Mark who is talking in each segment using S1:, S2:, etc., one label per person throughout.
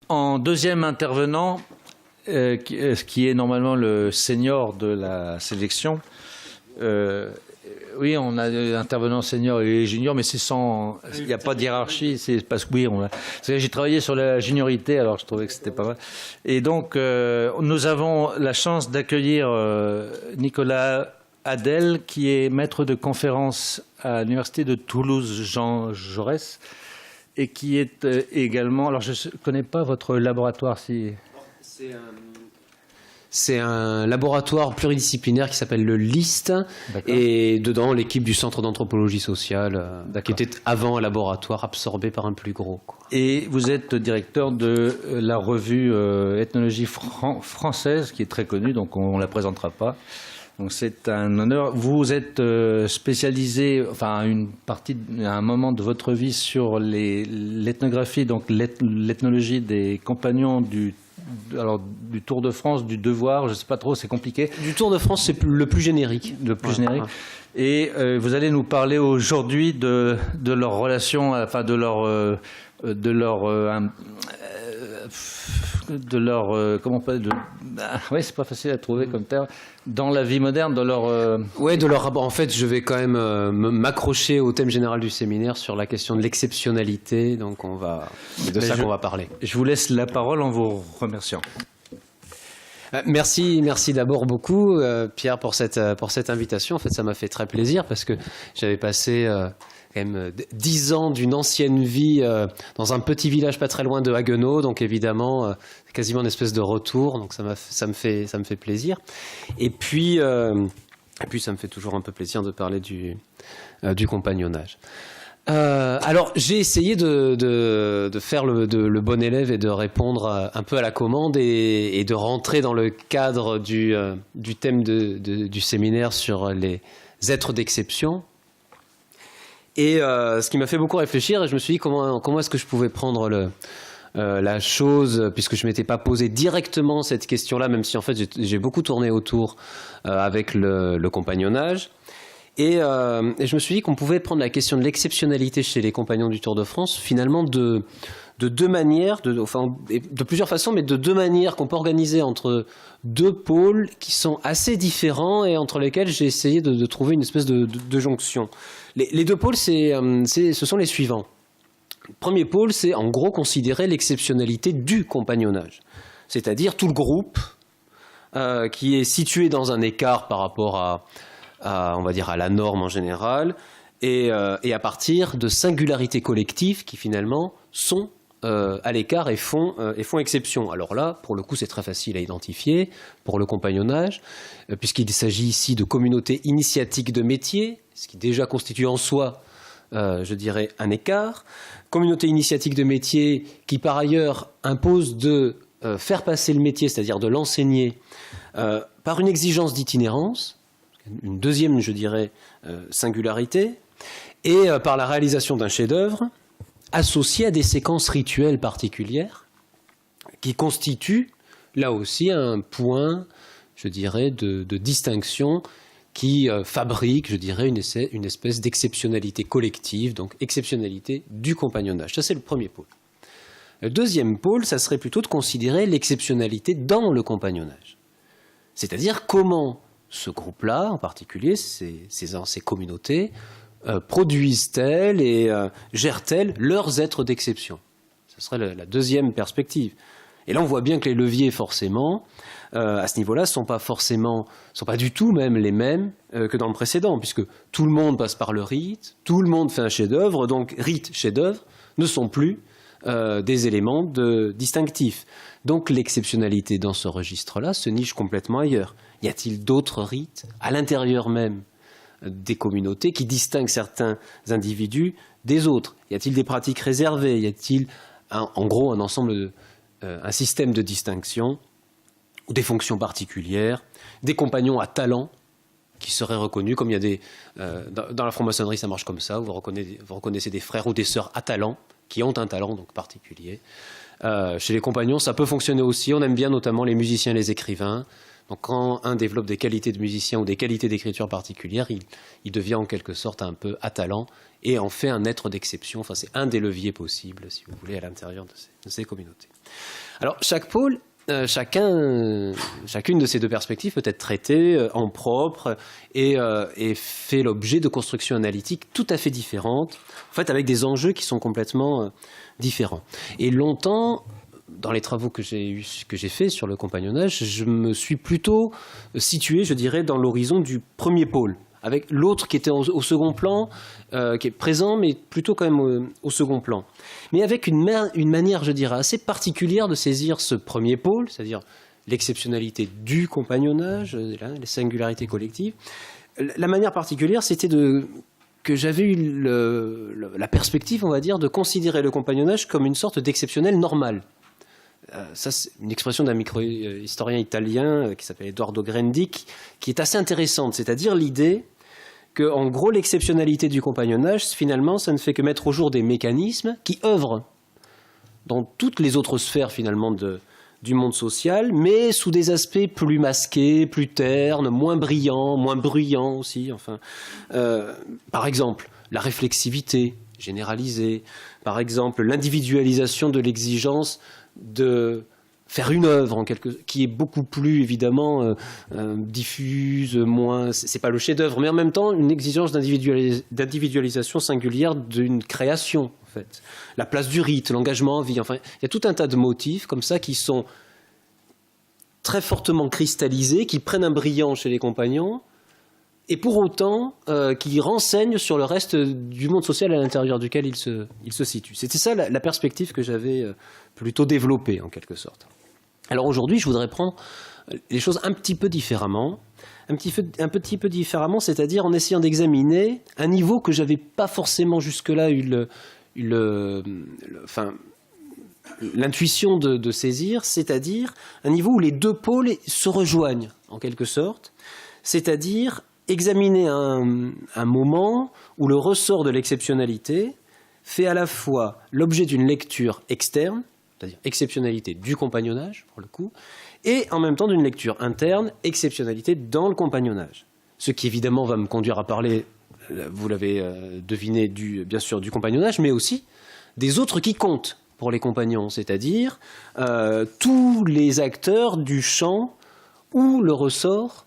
S1: En deuxième intervenant, qui est normalement le senior de la sélection, oui, on a intervenant senior et junior, mais c'est sans, il n'y a pas de hiérarchie. C'est parce que oui, j'ai travaillé sur la juniorité, alors je trouvais que c'était pas mal. Et donc, nous avons la chance d'accueillir Nicolas Adel, qui est maître de conférence à l'université de Toulouse Jean Jaurès, et qui est également. Alors, je ne connais pas votre laboratoire, si.
S2: C'est un laboratoire pluridisciplinaire qui s'appelle le LIST, et dedans l'équipe du Centre d'anthropologie sociale, qui était avant un laboratoire absorbé par un plus gros, quoi.
S1: Et vous êtes directeur de la revue Ethnologie française, qui est très connue, donc on ne la présentera pas. Donc c'est un honneur. Vous êtes spécialisé, enfin une partie, à un moment de votre vie, sur l'ethnographie, donc l'ethnologie des compagnons du Tour de France, du Devoir, je ne sais pas trop, c'est compliqué.
S2: Du Tour de France, c'est le plus générique.
S1: Le plus générique. Et vous allez nous parler aujourd'hui de leur relation, enfin de leur comment on peut oui, c'est pas facile à trouver comme terme, dans la vie moderne, de leur
S2: ouais, de leur rapport. En fait, je vais quand même m'accrocher au thème général du séminaire sur la question de l'exceptionnalité, donc c'est de ça qu'on va parler.
S1: Je vous laisse la parole en vous remerciant.
S2: Merci d'abord beaucoup, Pierre, pour cette invitation. En fait, ça m'a fait très plaisir parce que j'avais passé quand même 10 ans d'une ancienne vie dans un petit village pas très loin de Haguenau, donc évidemment quasiment une espèce de retour, donc ça me fait plaisir. Et puis ça me fait toujours un peu plaisir de parler du compagnonnage. Alors j'ai essayé de faire le bon élève et de répondre un peu à la commande et de rentrer dans le cadre du thème du séminaire sur les êtres d'exception. Et ce qui m'a fait beaucoup réfléchir, et je me suis dit comment est-ce que je pouvais prendre la chose, puisque je ne m'étais pas posé directement cette question-là, même si en fait j'ai beaucoup tourné autour avec le compagnonnage. Et je me suis dit qu'on pouvait prendre la question de l'exceptionnalité chez les compagnons du Tour de France, finalement de deux manières, de plusieurs façons, mais de deux manières qu'on peut organiser entre deux pôles qui sont assez différents et entre lesquels j'ai essayé de trouver une espèce de jonction. Les deux pôles, ce sont les suivants. Le premier pôle, c'est en gros considérer l'exceptionnalité du compagnonnage, c'est-à-dire tout le groupe qui est situé dans un écart par rapport on va dire à la norme en général, et à partir de singularités collectives qui finalement sont à l'écart et font exception. Alors là, pour le coup, c'est très facile à identifier pour le compagnonnage, puisqu'il s'agit ici de communautés initiatiques de métiers, ce qui déjà constitue en soi, je dirais, un écart. Communautés initiatiques de métiers qui, par ailleurs, imposent de faire passer le métier, c'est-à-dire de l'enseigner, par une exigence d'itinérance, une deuxième, je dirais, singularité, et par la réalisation d'un chef-d'œuvre associé à des séquences rituelles particulières qui constituent, là aussi, un point, je dirais, de distinction qui fabrique, je dirais, une espèce d'exceptionnalité collective, donc exceptionnalité du compagnonnage. Ça, c'est le premier pôle. Le deuxième pôle, ça serait plutôt de considérer l'exceptionnalité dans le compagnonnage. C'est-à-dire comment ce groupe-là, en particulier, ces communautés, produisent-elles et gèrent-elles leurs êtres d'exception. Ce serait la deuxième perspective. Et là, on voit bien que les leviers, forcément, à ce niveau-là, sont pas du tout même les mêmes que dans le précédent, puisque tout le monde passe par le rite, tout le monde fait un chef-d'œuvre, donc rite, chef-d'œuvre ne sont plus des éléments distinctifs. Donc l'exceptionnalité dans ce registre-là se niche complètement ailleurs. Y a-t-il d'autres rites à l'intérieur même des communautés qui distinguent certains individus des autres? Y a-t-il des pratiques réservées? Y a-t-il en gros un système de distinction ou des fonctions particulières, des compagnons à talent qui seraient reconnus, comme il y a dans la franc-maçonnerie ça marche comme ça, vous reconnaissez des frères ou des sœurs à talent qui ont un talent donc particulier. Chez les compagnons, ça peut fonctionner aussi. On aime bien notamment les musiciens et les écrivains. Donc quand un développe des qualités de musicien ou des qualités d'écriture particulières, il devient en quelque sorte un peu à talent et en fait un être d'exception. Enfin, c'est un des leviers possibles, si vous voulez, à l'intérieur de ces communautés. Alors, chaque pôle, chacune de ces deux perspectives peut être traitée en propre et fait l'objet de constructions analytiques tout à fait différentes, en fait, avec des enjeux qui sont complètement différents. Et longtemps, dans les travaux que j'ai faits sur le compagnonnage, je me suis plutôt situé, je dirais, dans l'horizon du premier pôle, avec l'autre qui était au second plan, qui est présent, mais plutôt quand même au second plan. Mais avec une manière, je dirais, assez particulière de saisir ce premier pôle, c'est-à-dire l'exceptionnalité du compagnonnage, les singularités collectives. La manière particulière, c'était que j'avais eu la perspective, on va dire, de considérer le compagnonnage comme une sorte d'exceptionnel normal. Ça, c'est une expression d'un micro-historien italien qui s'appelle Edoardo Grandi, qui est assez intéressante, c'est-à-dire l'idée que, en gros, l'exceptionnalité du compagnonnage, finalement, ça ne fait que mettre au jour des mécanismes qui œuvrent dans toutes les autres sphères, finalement, du monde social, mais sous des aspects plus masqués, plus ternes, moins brillants, moins bruyants aussi. Enfin, par exemple, la réflexivité généralisée, par exemple, l'individualisation de l'exigence de faire une œuvre qui est beaucoup plus évidemment diffuse, moins, c'est pas le chef-d'œuvre, mais en même temps une exigence d'individualisation singulière d'une création en fait. La place du rite, l'engagement en vie, enfin il y a tout un tas de motifs comme ça qui sont très fortement cristallisés, qui prennent un brillant chez les compagnons et pour autant qui renseignent sur le reste du monde social à l'intérieur duquel il se situe. C'était ça la perspective que j'avais plutôt développée en quelque sorte. Alors aujourd'hui, je voudrais prendre les choses un petit peu différemment, c'est-à-dire en essayant d'examiner un niveau que j'avais pas forcément jusque-là eu l'intuition de saisir, c'est-à-dire un niveau où les deux pôles se rejoignent en quelque sorte, c'est-à-dire examiner un moment où le ressort de l'exceptionnalité fait à la fois l'objet d'une lecture externe, c'est-à-dire exceptionnalité du compagnonnage, pour le coup, et en même temps d'une lecture interne, exceptionnalité dans le compagnonnage. Ce qui évidemment va me conduire à parler, vous l'avez deviné, bien sûr du compagnonnage, mais aussi des autres qui comptent pour les compagnons, c'est-à-dire tous les acteurs du champ où le ressort,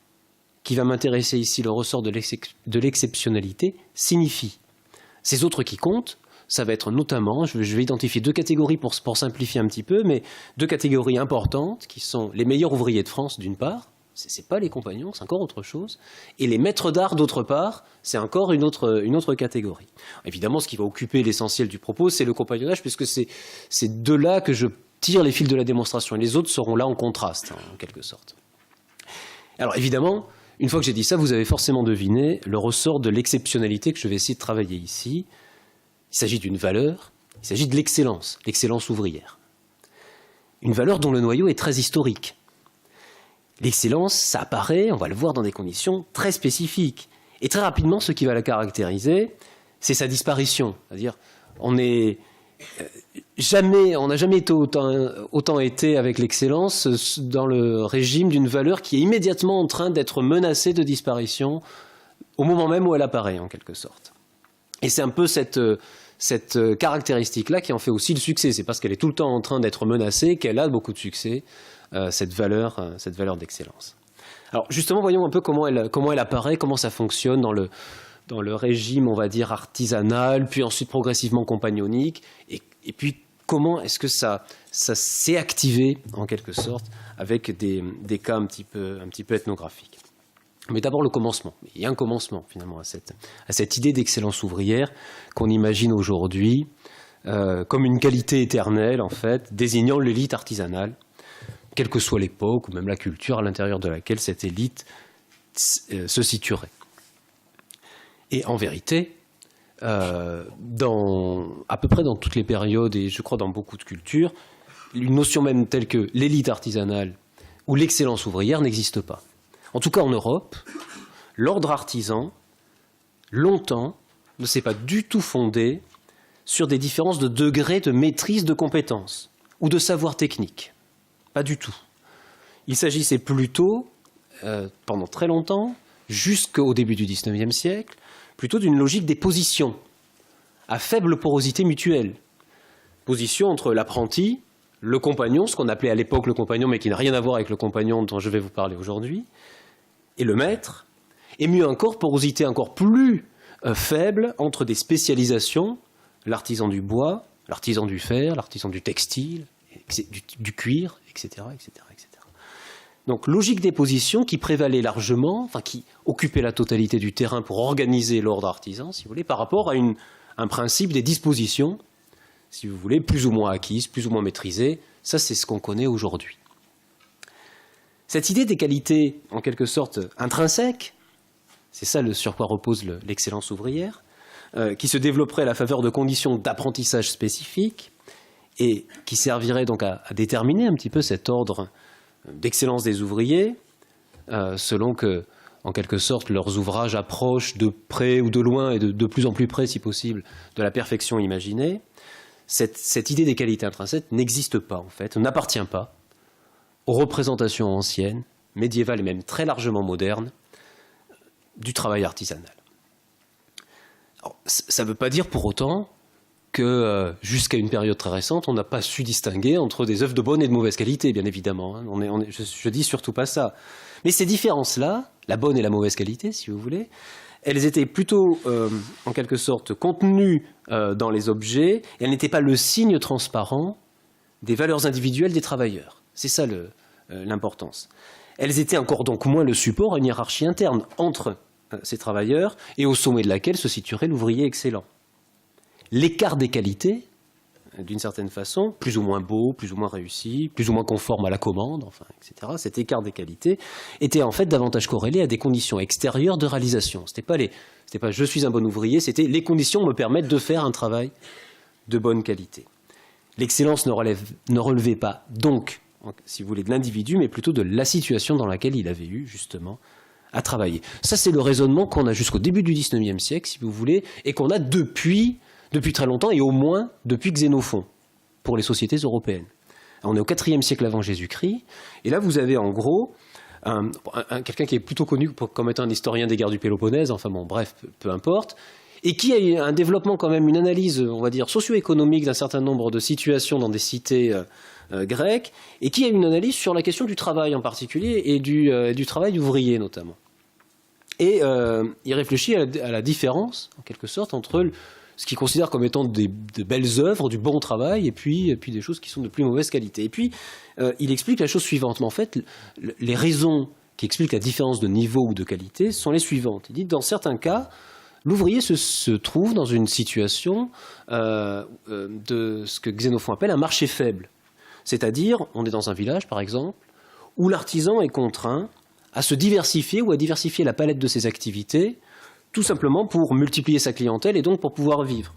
S2: qui va m'intéresser ici, le ressort de l'exceptionnalité, signifie. Ces autres qui comptent, ça va être notamment, je vais identifier deux catégories pour simplifier un petit peu, mais deux catégories importantes qui sont les meilleurs ouvriers de France d'une part, c'est pas les compagnons, c'est encore autre chose, et les maîtres d'art d'autre part, c'est encore une autre catégorie. Évidemment, ce qui va occuper l'essentiel du propos, c'est le compagnonnage, puisque c'est de là que je tire les fils de la démonstration, et les autres seront là en contraste, en quelque sorte. Alors évidemment, une fois que j'ai dit ça, vous avez forcément deviné le ressort de l'exceptionnalité que je vais essayer de travailler ici. Il s'agit d'une valeur, il s'agit de l'excellence ouvrière. Une valeur dont le noyau est très historique. L'excellence, ça apparaît, on va le voir, dans des conditions très spécifiques. Et très rapidement, ce qui va la caractériser, c'est sa disparition. C'est-à-dire, on n'a jamais été autant été avec l'excellence dans le régime d'une valeur qui est immédiatement en train d'être menacée de disparition au moment même où elle apparaît, en quelque sorte. Et c'est un peu cette caractéristique-là qui en fait aussi le succès. C'est parce qu'elle est tout le temps en train d'être menacée qu'elle a beaucoup de succès, cette valeur d'excellence. Alors justement, voyons un peu comment elle apparaît, comment ça fonctionne dans le régime, on va dire, artisanal, puis ensuite progressivement compagnonique, et puis comment est-ce que ça s'est activé, en quelque sorte, avec des cas un petit peu ethnographiques. Mais d'abord le commencement. Il y a un commencement finalement à cette idée d'excellence ouvrière qu'on imagine aujourd'hui comme une qualité éternelle en fait, désignant l'élite artisanale, quelle que soit l'époque ou même la culture à l'intérieur de laquelle cette élite se situerait. Et en vérité, à peu près dans toutes les périodes et je crois dans beaucoup de cultures, une notion même telle que l'élite artisanale ou l'excellence ouvrière n'existe pas. En tout cas en Europe, l'ordre artisan, longtemps, ne s'est pas du tout fondé sur des différences de degré de maîtrise de compétences. ou de savoir technique. Pas du tout. Il s'agissait plutôt, pendant très longtemps, jusqu'au début du XIXe siècle, plutôt d'une logique des positions, à faible porosité mutuelle. Position entre l'apprenti, le compagnon, ce qu'on appelait à l'époque le compagnon, mais qui n'a rien à voir avec le compagnon dont je vais vous parler aujourd'hui, et le maître, et mieux encore, porosité encore plus faible entre des spécialisations, l'artisan du bois, l'artisan du fer, l'artisan du textile, du cuir, etc., etc., etc. Donc, logique des positions qui prévalait largement, enfin, qui occupait la totalité du terrain pour organiser l'ordre artisan, si vous voulez, par rapport à un principe des dispositions, si vous voulez, plus ou moins acquises, plus ou moins maîtrisées. Ça, c'est ce qu'on connaît aujourd'hui. Cette idée des qualités, en quelque sorte, intrinsèques, c'est ça sur quoi repose l'excellence ouvrière, qui se développerait à la faveur de conditions d'apprentissage spécifiques et qui servirait donc à déterminer un petit peu cet ordre d'excellence des ouvriers, selon que, en quelque sorte, leurs ouvrages approchent de près ou de loin et de plus en plus près, si possible, de la perfection imaginée. Cette idée des qualités intrinsèques n'existe pas, en fait, n'appartient pas aux représentations anciennes, médiévales et même très largement modernes, du travail artisanal. Alors, ça ne veut pas dire pour autant que jusqu'à une période très récente, on n'a pas su distinguer entre des œuvres de bonne et de mauvaise qualité, bien évidemment. Hein. Je dis surtout pas ça. Mais ces différences-là, la bonne et la mauvaise qualité, si vous voulez, elles étaient plutôt, en quelque sorte, contenues dans les objets, et elles n'étaient pas le signe transparent des valeurs individuelles des travailleurs. C'est ça l'importance. Elles étaient encore donc moins le support à une hiérarchie interne entre ces travailleurs, et au sommet de laquelle se situerait l'ouvrier excellent. L'écart des qualités, d'une certaine façon, plus ou moins beau, plus ou moins réussi, plus ou moins conforme à la commande, enfin, etc., cet écart des qualités était en fait davantage corrélé à des conditions extérieures de réalisation. C'était pas je suis un bon ouvrier, c'était les conditions me permettent de faire un travail de bonne qualité. L'excellence ne relevait pas donc, si vous voulez, de l'individu, mais plutôt de la situation dans laquelle il avait eu, justement, à travailler. Ça, c'est le raisonnement qu'on a jusqu'au début du XIXe siècle, si vous voulez, et qu'on a depuis très longtemps, et au moins depuis Xénophon, pour les sociétés européennes. On est au IVe siècle avant Jésus-Christ, et là, vous avez en gros quelqu'un qui est plutôt connu comme étant un historien des guerres du Péloponnèse, enfin bon, bref, peu importe, et qui a eu un développement quand même, une analyse, on va dire, socio-économique d'un certain nombre de situations dans des cités grecques, et qui a une analyse sur la question du travail en particulier, et du travail ouvrier notamment. Et il réfléchit à la différence, en quelque sorte, entre ce qu'il considère comme étant de belles œuvres, du bon travail, et puis des choses qui sont de plus mauvaise qualité. Et puis, il explique la chose suivante. Mais en fait, les raisons qui expliquent la différence de niveau ou de qualité sont les suivantes. Il dit, dans certains cas, l'ouvrier se trouve dans une situation de ce que Xénophon appelle un marché faible. C'est-à-dire, on est dans un village, par exemple, où l'artisan est contraint à se diversifier ou à diversifier la palette de ses activités, tout simplement pour multiplier sa clientèle et donc pour pouvoir vivre.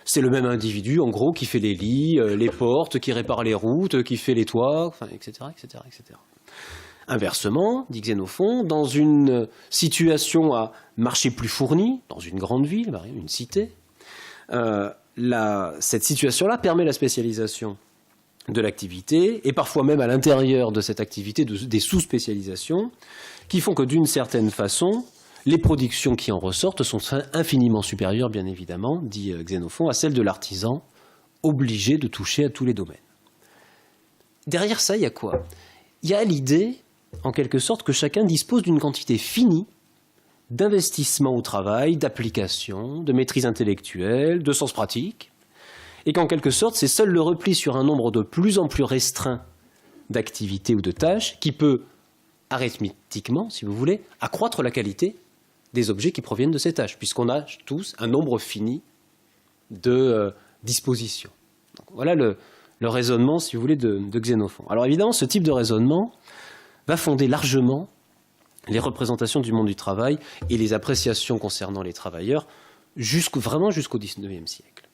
S2: C'est le même individu, en gros, qui fait les lits, les portes, qui répare les routes, qui fait les toits, enfin, etc., etc., etc. Inversement, dit Xénophon, dans une situation à marché plus fourni, dans une grande ville, une cité, cette situation-là permet la spécialisation de l'activité, et parfois même à l'intérieur de cette activité, des sous-spécialisations, qui font que d'une certaine façon, les productions qui en ressortent sont infiniment supérieures, bien évidemment, dit Xénophon, à celles de l'artisan, obligé de toucher à tous les domaines. Derrière ça, il y a quoi? Il y a l'idée, en quelque sorte, que chacun dispose d'une quantité finie d'investissement au travail, d'application, de maîtrise intellectuelle, de sens pratique, et qu'en quelque sorte, c'est seul le repli sur un nombre de plus en plus restreint d'activités ou de tâches qui peut, arithmétiquement, si vous voulez, accroître la qualité des objets qui proviennent de ces tâches, puisqu'on a tous un nombre fini de dispositions. Donc, voilà le raisonnement, si vous voulez, de Xénophon. Alors évidemment, ce type de raisonnement va fonder largement les représentations du monde du travail et les appréciations concernant les travailleurs, vraiment jusqu'au XIXe siècle.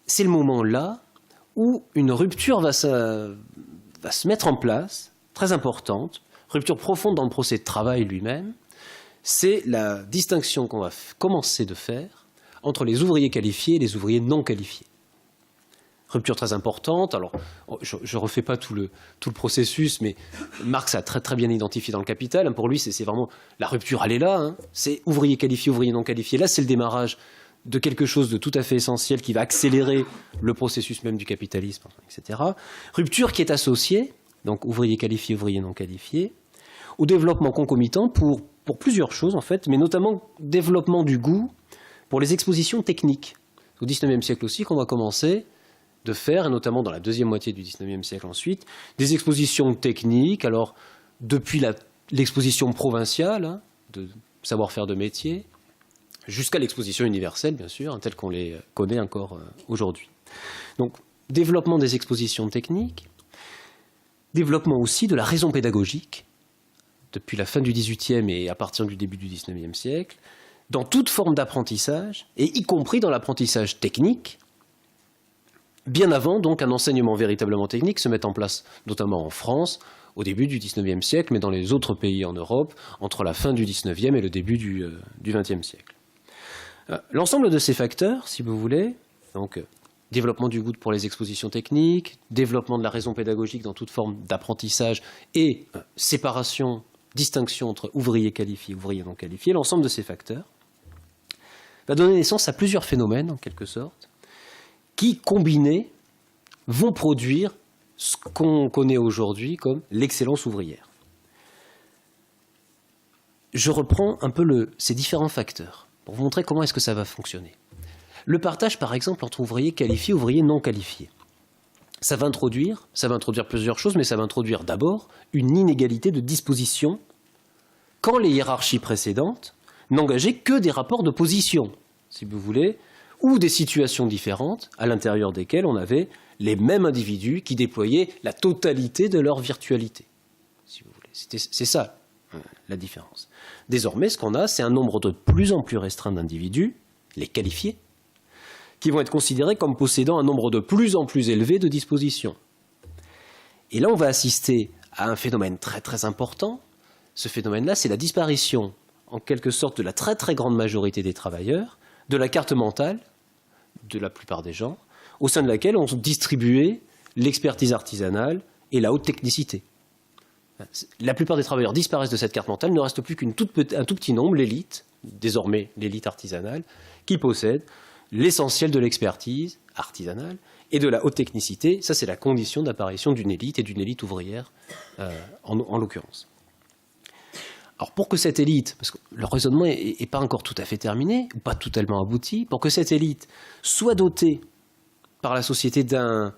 S2: C'est le moment là où une rupture va se mettre en place, très importante, rupture profonde dans le procès de travail lui-même. C'est la distinction qu'on va commencer de faire entre les ouvriers qualifiés et les ouvriers non qualifiés. Rupture très importante. Alors, je ne refais pas tout le processus, mais Marx a très, très bien identifié dans le Capital. Pour lui, c'est vraiment la rupture, elle est là. Hein. C'est ouvrier qualifié, ouvrier non qualifié. Là, c'est le démarrage de quelque chose de tout à fait essentiel qui va accélérer le processus même du capitalisme, etc. Rupture qui est associée, donc ouvrier qualifié, ouvrier non qualifié, au développement concomitant pour plusieurs choses, en fait, mais notamment développement du goût pour les expositions techniques. Au XIXe siècle aussi, qu'on va commencer de faire, et notamment dans la deuxième moitié du XIXe siècle ensuite, des expositions techniques, alors depuis l'exposition provinciale, hein, de savoir-faire de métier, jusqu'à l'exposition universelle, bien sûr, hein, telle qu'on les connaît encore aujourd'hui. Donc, développement des expositions techniques, développement aussi de la raison pédagogique, depuis la fin du XVIIIe et à partir du début du XIXe siècle, dans toute forme d'apprentissage, et y compris dans l'apprentissage technique, bien avant donc un enseignement véritablement technique se met en place, notamment en France, au début du XIXe siècle, mais dans les autres pays en Europe, entre la fin du XIXe et le début du XXe siècle. L'ensemble de ces facteurs, si vous voulez, donc développement du goût pour les expositions techniques, développement de la raison pédagogique dans toute forme d'apprentissage et séparation, distinction entre ouvriers qualifiés et ouvriers non qualifiés, l'ensemble de ces facteurs va donner naissance à plusieurs phénomènes, en quelque sorte, qui, combinés, vont produire ce qu'on connaît aujourd'hui comme l'excellence ouvrière. Je reprends un peu ces différents facteurs pour vous montrer comment est-ce que ça va fonctionner. Le partage, par exemple, entre ouvriers qualifiés et ouvriers non qualifiés. Ça va introduire plusieurs choses, mais ça va introduire d'abord une inégalité de disposition quand les hiérarchies précédentes n'engageaient que des rapports de position, si vous voulez, ou des situations différentes à l'intérieur desquelles on avait les mêmes individus qui déployaient la totalité de leur virtualité, si vous voulez. C'est ça la différence. Désormais, ce qu'on a, c'est un nombre de plus en plus restreint d'individus, les qualifiés, qui vont être considérés comme possédant un nombre de plus en plus élevé de dispositions. Et là, on va assister à un phénomène très très important. Ce phénomène-là, c'est la disparition, en quelque sorte, de la très très grande majorité des travailleurs, de la carte mentale de la plupart des gens, au sein de laquelle on distribuait l'expertise artisanale et la haute technicité. La plupart des travailleurs disparaissent de cette carte mentale, il ne reste plus un tout petit nombre, l'élite, désormais l'élite artisanale, qui possède l'essentiel de l'expertise artisanale et de la haute technicité. Ça, c'est la condition d'apparition d'une élite et d'une élite ouvrière, en l'occurrence. Alors, pour que cette élite, parce que le raisonnement n'est pas encore tout à fait terminé, ou pas totalement abouti, pour que cette élite soit dotée par la société d'une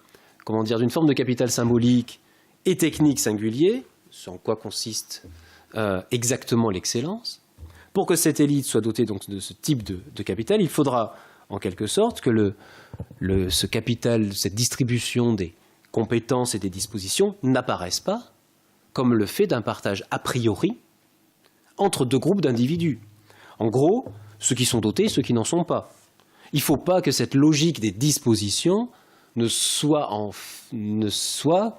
S2: forme de capital symbolique et technique singulier, ce en quoi consiste exactement l'excellence, pour que cette élite soit dotée donc de ce type de capital, il faudra en quelque sorte que ce capital, cette distribution des compétences et des dispositions n'apparaisse pas comme le fait d'un partage a priori entre deux groupes d'individus. En gros, ceux qui sont dotés et ceux qui n'en sont pas. Il ne faut pas que cette logique des dispositions ne soit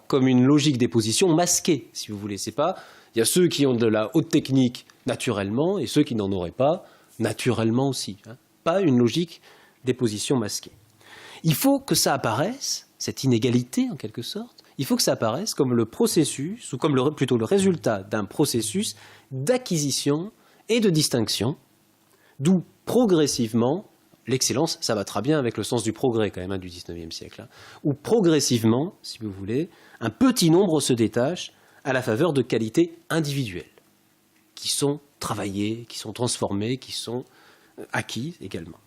S2: comme une logique des positions masquée, si vous voulez. C'est pas, il y a ceux qui ont de la haute technique naturellement et ceux qui n'en auraient pas naturellement aussi. Hein. Pas une logique des positions masquées. Il faut que ça apparaisse, cette inégalité en quelque sorte, il faut que ça apparaisse comme le processus, ou comme plutôt le résultat d'un processus d'acquisition et de distinction, d'où progressivement, l'excellence, ça va très bien avec le sens du progrès quand même du XIXe siècle, hein, où progressivement, si vous voulez, un petit nombre se détache à la faveur de qualités individuelles, qui sont travaillées, qui sont transformées, qui sont acquises également.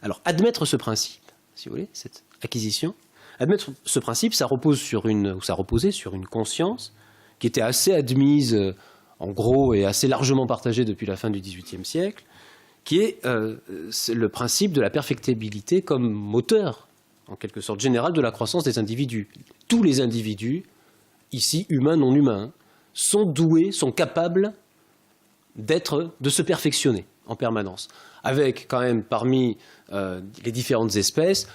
S2: Alors, admettre ce principe, si vous voulez, cette acquisition, admettre ce principe, ça reposait sur une conscience qui était assez admise, en gros, et assez largement partagée depuis la fin du XVIIIe siècle, qui est le principe de la perfectibilité comme moteur, en quelque sorte général, de la croissance des individus. Tous les individus, ici humains, non humains, sont doués, sont capables de se perfectionner en permanence, avec quand même parmi les différentes espèces,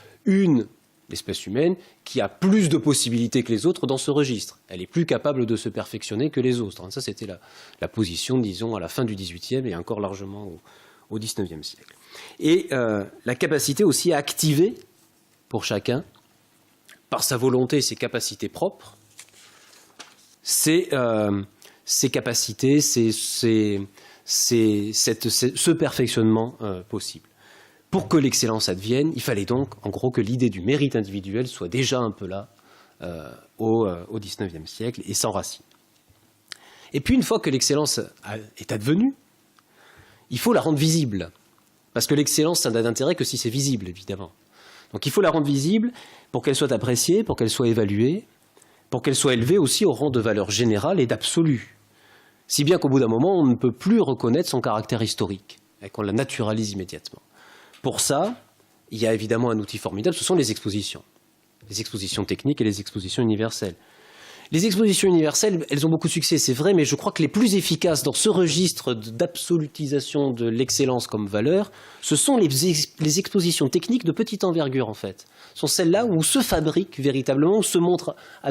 S2: l'espèce humaine, qui a plus de possibilités que les autres dans ce registre. Elle est plus capable de se perfectionner que les autres. Ça, c'était la position, disons, à la fin du XVIIIe et encore largement au XIXe siècle. Et la capacité aussi à activer, pour chacun, par sa volonté et ses capacités propres, ses capacités, ce perfectionnement possible. Pour que l'excellence advienne, il fallait donc, en gros, que l'idée du mérite individuel soit déjà un peu là au XIXe siècle et s'enracine. Et puis, une fois que l'excellence est advenue, il faut la rendre visible. Parce que l'excellence, ça n'a d'intérêt que si c'est visible, évidemment. Donc il faut la rendre visible pour qu'elle soit appréciée, pour qu'elle soit évaluée, pour qu'elle soit élevée aussi au rang de valeur générale et d'absolu. Si bien qu'au bout d'un moment, on ne peut plus reconnaître son caractère historique et qu'on la naturalise immédiatement. Pour ça, il y a évidemment un outil formidable, ce sont les expositions techniques et les expositions universelles. Les expositions universelles, elles ont beaucoup de succès, c'est vrai, mais je crois que les plus efficaces dans ce registre d'absolutisation de l'excellence comme valeur, ce sont les expositions techniques de petite envergure, en fait. Ce sont celles-là où se fabrique véritablement, où se montre à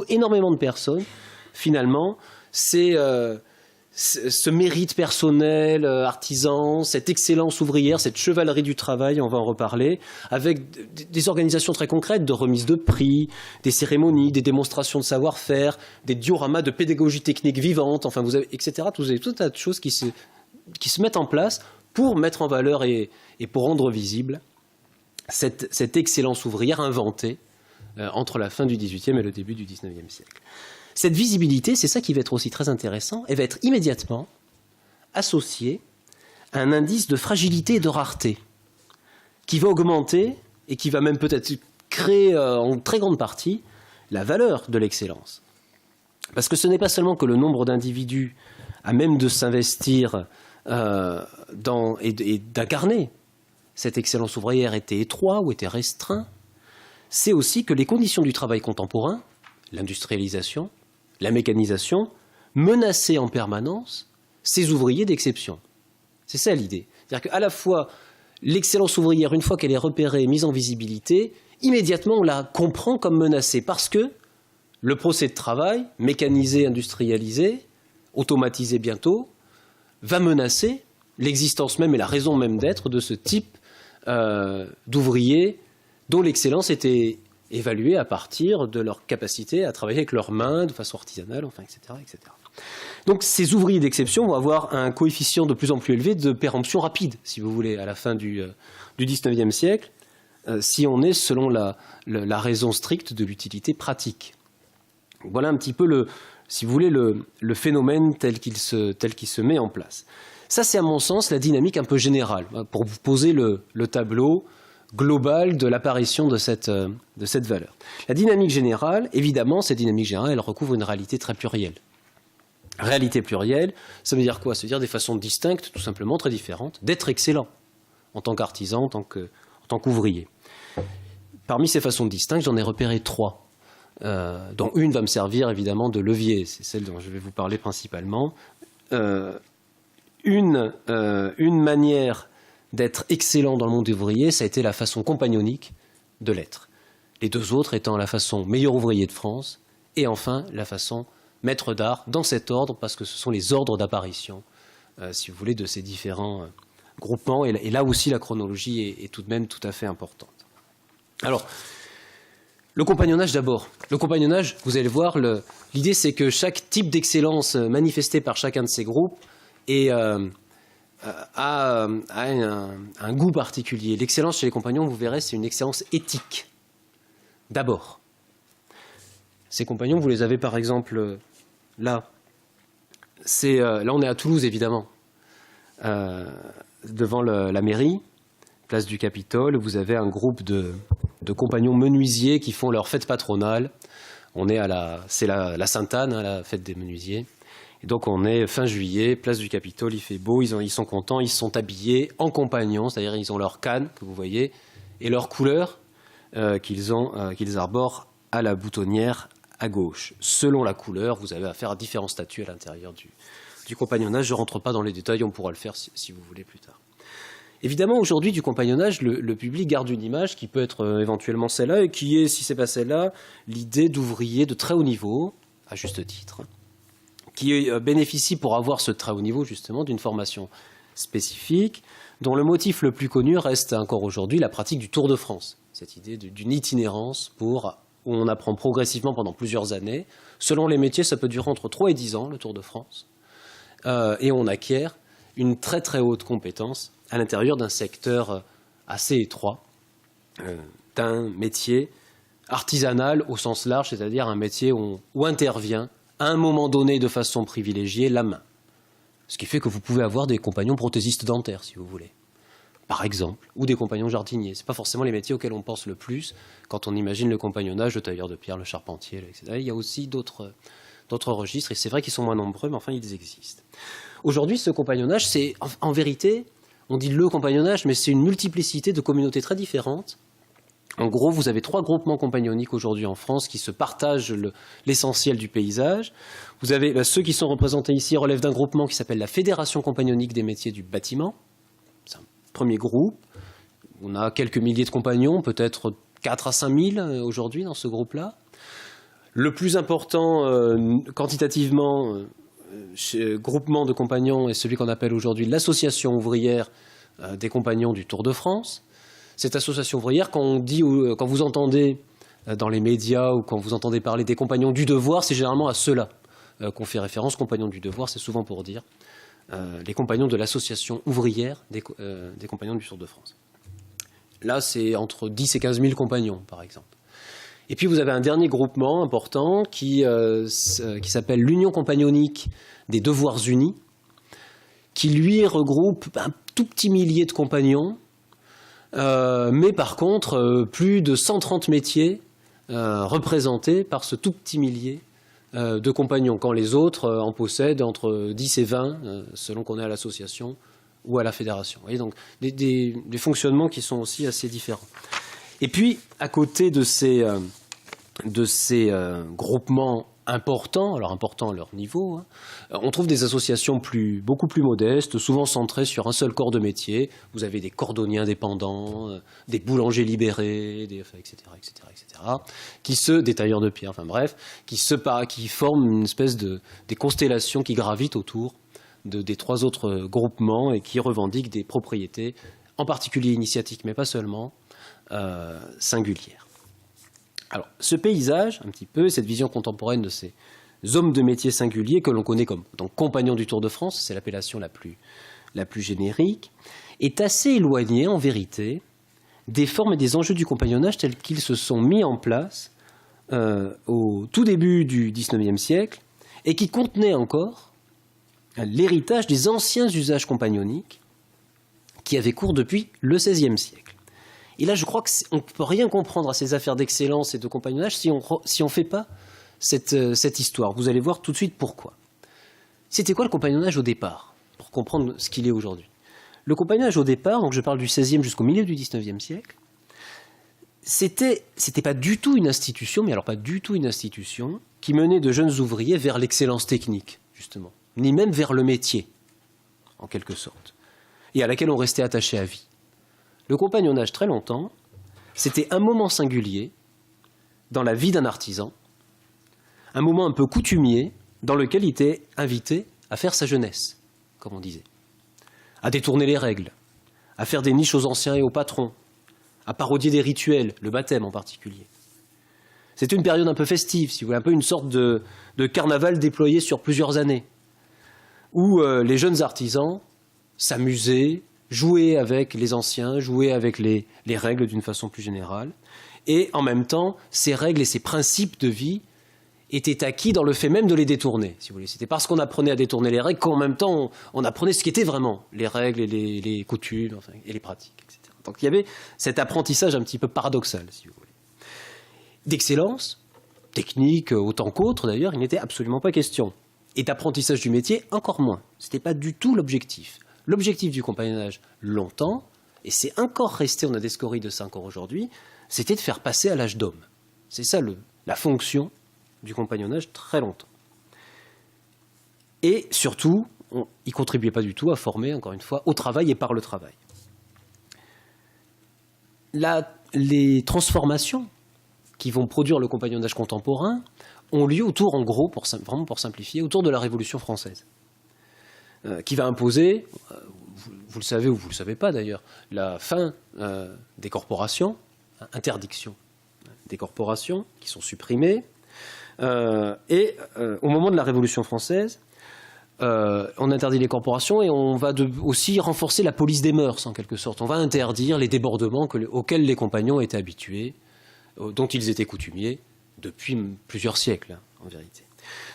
S2: énormément de personnes, finalement, ce mérite personnel, artisan, cette excellence ouvrière, cette chevalerie du travail, on va en reparler, avec des organisations très concrètes de remise de prix, des cérémonies, des démonstrations de savoir-faire, des dioramas de pédagogie technique vivante, enfin, vous avez, etc. Vous avez tout un tas de choses qui se mettent en place pour mettre en valeur et pour rendre visible cette excellence ouvrière inventée entre la fin du XVIIIe et le début du XIXe siècle. Cette visibilité, c'est ça qui va être aussi très intéressant, elle va être immédiatement associée à un indice de fragilité et de rareté qui va augmenter et qui va même peut-être créer en très grande partie la valeur de l'excellence. Parce que ce n'est pas seulement que le nombre d'individus à même de s'investir et d'incarner cette excellence ouvrière était étroit ou était restreint, c'est aussi que les conditions du travail contemporain, l'industrialisation, la mécanisation, menaçaient en permanence ces ouvriers d'exception. C'est ça l'idée. C'est-à-dire qu'à la fois, l'excellence ouvrière, une fois qu'elle est repérée, mise en visibilité, immédiatement on la comprend comme menacée parce que le procès de travail, mécanisé, industrialisé, automatisé bientôt, va menacer l'existence même et la raison même d'être de ce type d'ouvriers dont l'excellence était évaluée à partir de leur capacité à travailler avec leurs mains de façon artisanale, enfin, etc., etc. Donc ces ouvriers d'exception vont avoir un coefficient de plus en plus élevé de péremption rapide, si vous voulez, à la fin du XIXe siècle, si on est selon la raison stricte de l'utilité pratique. Voilà un petit peu, si vous voulez, le phénomène tel qu'il se met en place. Ça, c'est à mon sens la dynamique un peu générale, pour vous poser le tableau global de l'apparition de cette valeur. La dynamique générale, évidemment, cette dynamique générale, elle recouvre une réalité très plurielle. Réalité plurielle, ça veut dire quoi? Ça veut dire des façons distinctes, tout simplement, très différentes, d'être excellent en tant qu'artisan, en tant qu'ouvrier. Parmi ces façons distinctes, j'en ai repéré 3, dont une va me servir évidemment de levier, c'est celle dont je vais vous parler principalement. Une manière d'être excellent dans le monde ouvrier, ça a été la façon compagnonique de l'être. Les deux autres étant la façon meilleur ouvrier de France et enfin la façon maître d'art, dans cet ordre, parce que ce sont les ordres d'apparition, si vous voulez, de ces différents groupements. Et là aussi, la chronologie est tout de même tout à fait importante. Alors, le compagnonnage d'abord. Le compagnonnage, vous allez voir, l'idée c'est que chaque type d'excellence manifesté par chacun de ces groupes a un goût particulier. L'excellence chez les compagnons, vous verrez, c'est une excellence éthique. D'abord. Ces compagnons, vous les avez par exemple là. Là, on est à Toulouse, évidemment. Devant la mairie, place du Capitole, vous avez un groupe de compagnons menuisiers qui font leur fête patronale. C'est la Sainte-Anne, hein, la fête des menuisiers. Et donc on est fin juillet, place du Capitole, il fait beau, ils sont contents, ils sont habillés en compagnons, c'est-à-dire ils ont leur canne, que vous voyez, et leur couleur qu'ils arborent à la boutonnière à gauche. Selon la couleur, vous avez affaire à différents statuts à l'intérieur du compagnonnage. Je ne rentre pas dans les détails, on pourra le faire si vous voulez plus tard. Évidemment, aujourd'hui, du compagnonnage, le public garde une image qui peut être éventuellement celle-là, et qui est, si ce n'est pas celle-là, l'idée d'ouvriers de très haut niveau, à juste titre, qui bénéficie pour avoir ce très haut niveau, justement, d'une formation spécifique, dont le motif le plus connu reste encore aujourd'hui la pratique du Tour de France, cette idée d'une itinérance pour où on apprend progressivement pendant plusieurs années. Selon les métiers, ça peut durer entre 3 et 10 ans, le Tour de France. Et on acquiert une très très haute compétence à l'intérieur d'un secteur assez étroit, d'un métier artisanal au sens large, c'est-à-dire un métier où intervient à un moment donné de façon privilégiée la main. Ce qui fait que vous pouvez avoir des compagnons prothésistes dentaires, si vous voulez, par exemple, ou des compagnons jardiniers. Ce n'est pas forcément les métiers auxquels on pense le plus quand on imagine le compagnonnage, le tailleur de pierre, le charpentier, etc. Il y a aussi d'autres registres, et c'est vrai qu'ils sont moins nombreux, mais enfin, ils existent. Aujourd'hui, ce compagnonnage, c'est en vérité, on dit le compagnonnage, mais c'est une multiplicité de communautés très différentes. En gros, vous avez 3 groupements compagnonniques aujourd'hui en France qui se partagent l'essentiel du paysage. Vous avez ceux qui sont représentés ici relèvent d'un groupement qui s'appelle la Fédération compagnonnique des métiers du bâtiment. C'est un premier groupe. On a quelques milliers de compagnons, peut-être 4 à 5 000 aujourd'hui dans ce groupe-là. Le plus important quantitativement groupement de compagnons est celui qu'on appelle aujourd'hui l'association ouvrière des compagnons du Tour de France. Cette association ouvrière, quand vous entendez dans les médias ou quand vous entendez parler des compagnons du devoir, c'est généralement à ceux-là qu'on fait référence. Compagnons du devoir, c'est souvent pour dire les compagnons de l'association ouvrière des compagnons du Tour de France. Là, c'est entre 10 et 15 000 compagnons, par exemple. Et puis, vous avez un dernier groupement important qui s'appelle l'Union compagnonnique des devoirs unis, qui, lui, regroupe un tout petit millier de compagnons, mais par contre, plus de 130 métiers représentés par ce tout petit millier de compagnons, quand les autres en possèdent entre 10 et 20, selon qu'on est à l'association ou à la fédération. Vous voyez, donc des fonctionnements qui sont aussi assez différents. Et puis, à côté de ces groupements importants, alors importants à leur niveau, hein, on trouve des associations beaucoup plus modestes, souvent centrées sur un seul corps de métier. Vous avez des cordonniers indépendants, des boulangers libérés, etc., des tailleurs de pierre, enfin bref, qui forment une espèce des constellations qui gravitent autour des 3 autres groupements et qui revendiquent des propriétés, en particulier initiatiques, mais pas seulement, singulières. Alors, ce paysage, un petit peu, cette vision contemporaine de ces hommes de métier singuliers que l'on connaît comme donc, compagnons du Tour de France, c'est l'appellation la plus générique, est assez éloigné, en vérité, des formes et des enjeux du compagnonnage tels qu'ils se sont mis en place au tout début du XIXe siècle et qui contenaient encore l'héritage des anciens usages compagnonniques qui avaient cours depuis le XVIe siècle. Et là, je crois qu'on ne peut rien comprendre à ces affaires d'excellence et de compagnonnage si on ne fait pas cette histoire. Vous allez voir tout de suite pourquoi. C'était quoi le compagnonnage au départ, pour comprendre ce qu'il est aujourd'hui? Le compagnonnage au départ, donc je parle du XVIe jusqu'au milieu du XIXe siècle, c'était pas du tout une institution, mais alors pas du tout une institution, qui menait de jeunes ouvriers vers l'excellence technique, justement, ni même vers le métier, en quelque sorte, et à laquelle on restait attaché à vie. Le compagnonnage, très longtemps, c'était un moment singulier dans la vie d'un artisan, un moment un peu coutumier dans lequel il était invité à faire sa jeunesse, comme on disait, à détourner les règles, à faire des niches aux anciens et aux patrons, à parodier des rituels, le baptême en particulier. C'était une période un peu festive, si vous voulez, un peu une sorte de carnaval déployé sur plusieurs années, où les jeunes artisans s'amusaient, jouaient avec les anciens, jouaient avec les règles d'une façon plus générale, et en même temps, ces règles et ces principes de vie étaient acquis dans le fait même de les détourner, si vous voulez. C'était parce qu'on apprenait à détourner les règles qu'en même temps, on apprenait ce qu'étaient vraiment les règles et les coutumes, enfin, et les pratiques, etc. Donc il y avait cet apprentissage un petit peu paradoxal, si vous voulez. D'excellence, technique autant qu'autre d'ailleurs, il n'était absolument pas question. Et d'apprentissage du métier, encore moins. Ce n'était pas du tout l'objectif. L'objectif du compagnonnage, longtemps, et c'est encore resté, on a des scories de ça encore aujourd'hui, c'était de faire passer à l'âge d'homme. C'est ça la fonction du compagnonnage très longtemps. Et surtout, il ne contribuait pas du tout à former, encore une fois, au travail et par le travail. Les transformations qui vont produire le compagnonnage contemporain ont lieu autour, en gros, vraiment pour simplifier, autour de la Révolution française, qui va imposer, vous le savez ou vous ne le savez pas d'ailleurs, la fin des corporations, interdiction des corporations qui sont supprimées. Au moment de la Révolution française, on interdit les corporations et on va aussi renforcer la police des mœurs, en quelque sorte. On va interdire les débordements auxquels les compagnons étaient habitués, dont ils étaient coutumiers depuis plusieurs siècles, en vérité.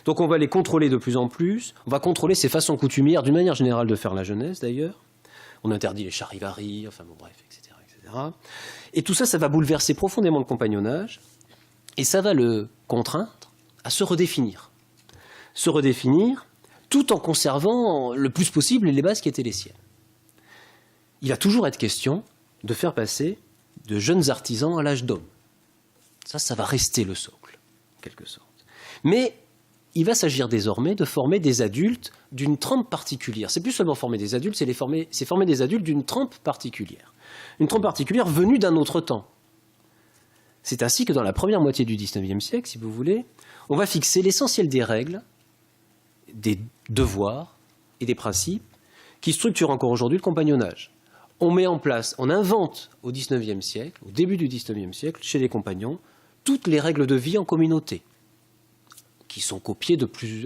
S2: Donc on va les contrôler de plus en plus, on va contrôler ces façons coutumières, d'une manière générale de faire la jeunesse d'ailleurs. On interdit les charivaris, enfin bon bref, etc., etc. Et tout ça, ça va bouleverser profondément le compagnonnage et ça va le contraindre à se redéfinir. Se redéfinir tout en conservant le plus possible les bases qui étaient les siennes. Il va toujours être question de faire passer de jeunes artisans à l'âge d'homme. Ça va rester le socle, en quelque sorte. Mais il va s'agir désormais de former des adultes d'une trempe particulière. C'est plus seulement former des adultes, c'est former des adultes d'une trempe particulière. Une trempe particulière venue d'un autre temps. C'est ainsi que dans la première moitié du XIXe siècle, si vous voulez, on va fixer l'essentiel des règles, des devoirs et des principes qui structurent encore aujourd'hui le compagnonnage. On invente au XIXe siècle, au début du XIXe siècle, chez les compagnons, toutes les règles de vie en communauté, qui sont copiées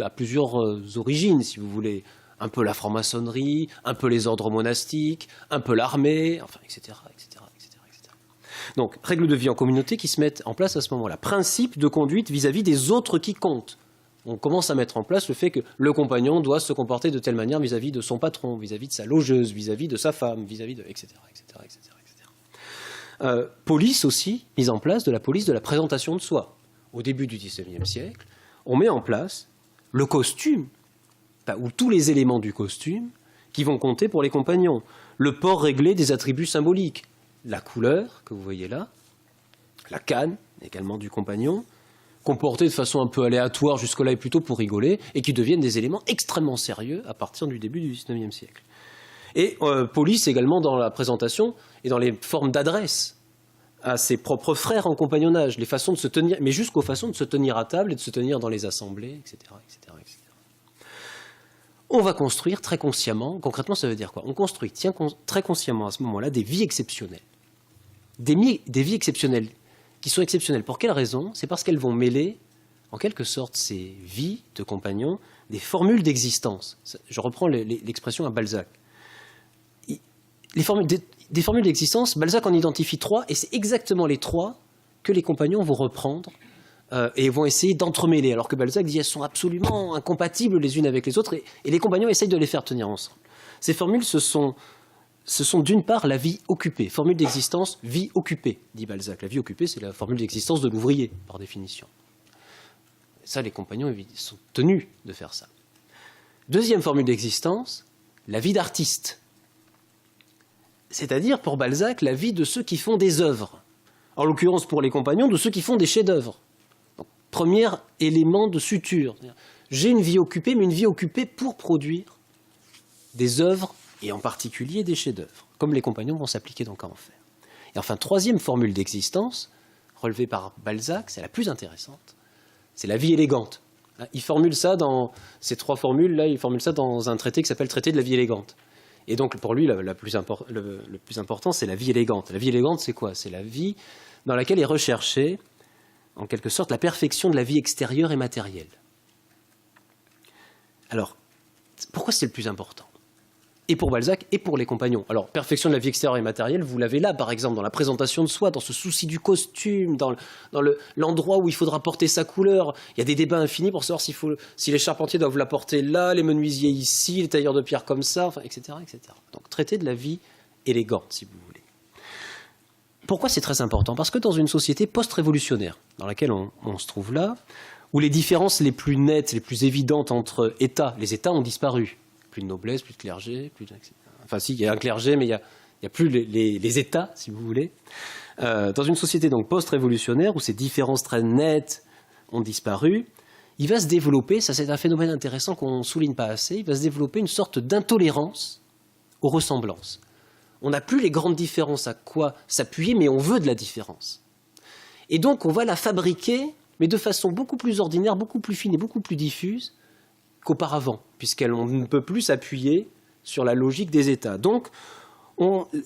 S2: à plusieurs origines, si vous voulez. Un peu la franc-maçonnerie, un peu les ordres monastiques, un peu l'armée, enfin, etc., etc., etc., etc. Donc, règles de vie en communauté qui se mettent en place à ce moment-là. Principe de conduite vis-à-vis des autres qui comptent. On commence à mettre en place le fait que le compagnon doit se comporter de telle manière vis-à-vis de son patron, vis-à-vis de sa logeuse, vis-à-vis de sa femme, vis-à-vis de... etc., etc., etc., etc. Police aussi, mise en place de la police de la présentation de soi. Au début du XIXe siècle, on met en place le costume, ou tous les éléments du costume qui vont compter pour les compagnons. Le port réglé des attributs symboliques. La couleur, que vous voyez là, la canne, également du compagnon, comportés de façon un peu aléatoire jusque-là et plutôt pour rigoler, et qui deviennent des éléments extrêmement sérieux à partir du début du XIXe siècle. Et police également dans la présentation et dans les formes d'adresse à ses propres frères en compagnonnage, les façons de se tenir, mais jusqu'aux façons de se tenir à table et de se tenir dans les assemblées, etc., etc., etc. On va construire très consciemment, concrètement ça veut dire quoi? On construit très consciemment à ce moment-là des vies exceptionnelles. Des vies exceptionnelles qui sont exceptionnelles. Pour quelle raison? C'est parce qu'elles vont mêler, en quelque sorte, ces vies de compagnons, des formules d'existence. Je reprends l'expression à Balzac. Des formules d'existence, Balzac en identifie 3, et c'est exactement les 3 que les compagnons vont reprendre et vont essayer d'entremêler, alors que Balzac dit qu'elles sont absolument incompatibles les unes avec les autres, et les compagnons essayent de les faire tenir ensemble. Ces formules, ce sont d'une part la vie occupée. Formule d'existence, vie occupée, dit Balzac. La vie occupée, c'est la formule d'existence de l'ouvrier, par définition. Ça, les compagnons sont tenus de faire ça. Deuxième formule d'existence, la vie d'artiste. C'est-à-dire, pour Balzac, la vie de ceux qui font des œuvres. En l'occurrence, pour les compagnons, de ceux qui font des chefs-d'œuvre. Premier élément de suture. J'ai une vie occupée, mais une vie occupée pour produire des œuvres, et en particulier des chefs-d'œuvre, comme les compagnons vont s'appliquer donc à en faire. Et enfin, troisième formule d'existence, relevée par Balzac, c'est la plus intéressante, c'est la vie élégante. Il formule ça dans ces 3 formules-là, il formule ça dans un traité qui s'appelle Traité de la vie élégante. Et donc, pour lui, le plus important, c'est la vie élégante. La vie élégante, c'est quoi? C'est la vie dans laquelle est recherchée, en quelque sorte, la perfection de la vie extérieure et matérielle. Alors, pourquoi c'est le plus important? Et pour Balzac, et pour les compagnons. Alors, perfection de la vie extérieure et matérielle, vous l'avez là, par exemple, dans la présentation de soi, dans ce souci du costume, dans l'endroit où il faudra porter sa couleur. Il y a des débats infinis pour savoir si les charpentiers doivent la porter là, les menuisiers ici, les tailleurs de pierre comme ça, enfin, etc., etc. Donc, traiter de la vie élégante, si vous voulez. Pourquoi c'est très important? Parce que dans une société post-révolutionnaire, dans laquelle on se trouve là, où les différences les plus nettes, les plus évidentes entre États, les États ont disparu. Plus de noblesse, plus de clergé, enfin si, il y a un clergé, mais il n'y a plus les États, si vous voulez. Dans une société donc post-révolutionnaire, où ces différences très nettes ont disparu, il va se développer, ça c'est un phénomène intéressant qu'on ne souligne pas assez, il va se développer une sorte d'intolérance aux ressemblances. On n'a plus les grandes différences à quoi s'appuyer, mais on veut de la différence. Et donc on va la fabriquer, mais de façon beaucoup plus ordinaire, beaucoup plus fine et beaucoup plus diffuse qu'auparavant, puisqu'on ne peut plus s'appuyer sur la logique des États. Donc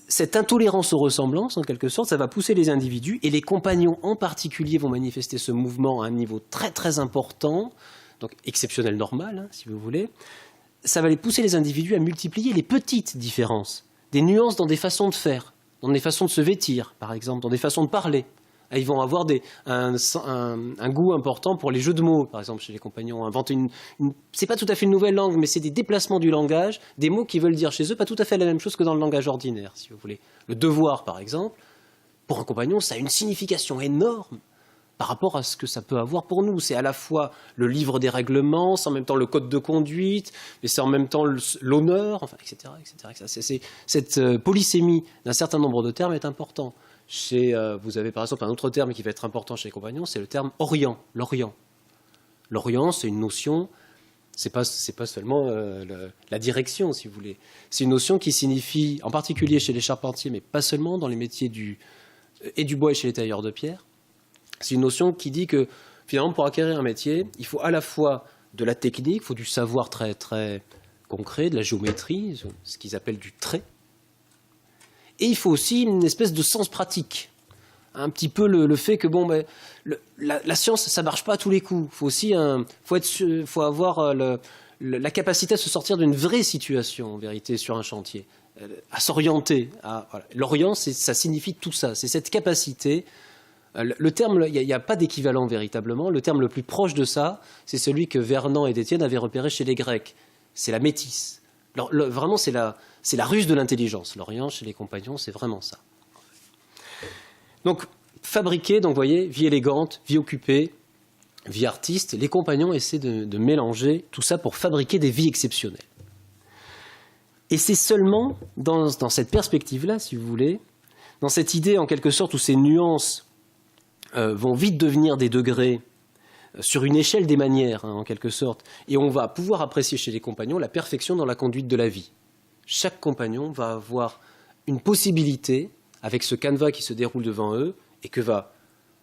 S2: cette intolérance aux ressemblances, en quelque sorte, ça va pousser les individus, et les compagnons en particulier vont manifester ce mouvement à un niveau très très important, donc exceptionnel normal, hein, si vous voulez. Ça va les pousser les individus à multiplier les petites différences, des nuances dans des façons de faire, dans des façons de se vêtir, par exemple, dans des façons de parler. Ils vont avoir un goût important pour les jeux de mots, par exemple, chez les compagnons. Inventer c'est pas tout à fait une nouvelle langue, mais c'est des déplacements du langage, des mots qui veulent dire chez eux pas tout à fait la même chose que dans le langage ordinaire, si vous voulez. Le devoir, par exemple, pour un compagnon, ça a une signification énorme par rapport à ce que ça peut avoir pour nous. C'est à la fois le livre des règlements, c'est en même temps le code de conduite, mais c'est en même temps l'honneur, enfin, etc., etc. Cette polysémie d'un certain nombre de termes est important. Vous avez par exemple un autre terme qui va être important chez les compagnons, c'est le terme Orient, l'Orient. L'Orient, c'est une notion, c'est pas seulement la direction, si vous voulez. C'est une notion qui signifie, en particulier chez les charpentiers, mais pas seulement, dans les métiers du bois et chez les tailleurs de pierre, c'est une notion qui dit que, finalement, pour acquérir un métier, il faut à la fois de la technique, il faut du savoir très, très concret, de la géométrie, ce qu'ils appellent du trait, et il faut aussi une espèce de sens pratique. Un petit peu le fait que la science, ça ne marche pas à tous les coups. Il faut aussi faut avoir la capacité à se sortir d'une vraie situation, en vérité, sur un chantier, à s'orienter. Voilà. L'Orient, ça signifie tout ça. C'est cette capacité. Le terme, il n'y a pas d'équivalent véritablement. Le terme le plus proche de ça, c'est celui que Vernant et Détienne avaient repéré chez les Grecs. C'est la métisse. Vraiment, c'est la ruse de l'intelligence. L'Orient, chez les compagnons, c'est vraiment ça. Donc, fabriquer, donc, vous voyez, vie élégante, vie occupée, vie artiste, les compagnons essaient de mélanger tout ça pour fabriquer des vies exceptionnelles. Et c'est seulement dans cette perspective-là, si vous voulez, dans cette idée, en quelque sorte, où ces nuances vont vite devenir des degrés sur une échelle des manières, hein, en quelque sorte, et on va pouvoir apprécier chez les compagnons la perfection dans la conduite de la vie. Chaque compagnon va avoir une possibilité, avec ce canevas qui se déroule devant eux, et que va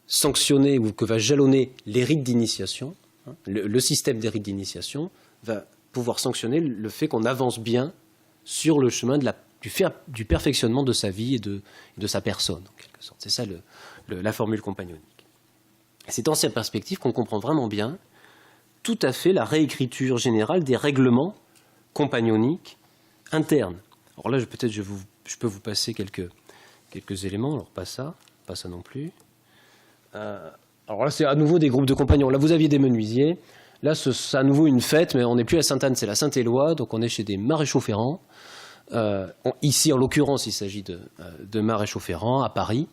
S2: sanctionner ou que va jalonner les rites d'initiation, hein, le système des rites d'initiation, va pouvoir sanctionner le fait qu'on avance bien sur le chemin du perfectionnement de sa vie et de sa personne, en quelque sorte. C'est ça la formule compagnonique. C'est dans cette perspective qu'on comprend vraiment bien tout à fait la réécriture générale des règlements compagnoniques internes. Alors là, peut-être je peux vous passer quelques éléments. Alors pas ça non plus. Alors là, c'est à nouveau des groupes de compagnons. Là, vous aviez des menuisiers. Là, c'est à nouveau une fête, mais on n'est plus à Sainte-Anne, c'est la Saint-Éloi. Donc on est chez des maréchaux-ferrants. Ici, en l'occurrence, il s'agit de maréchaux-ferrants à Paris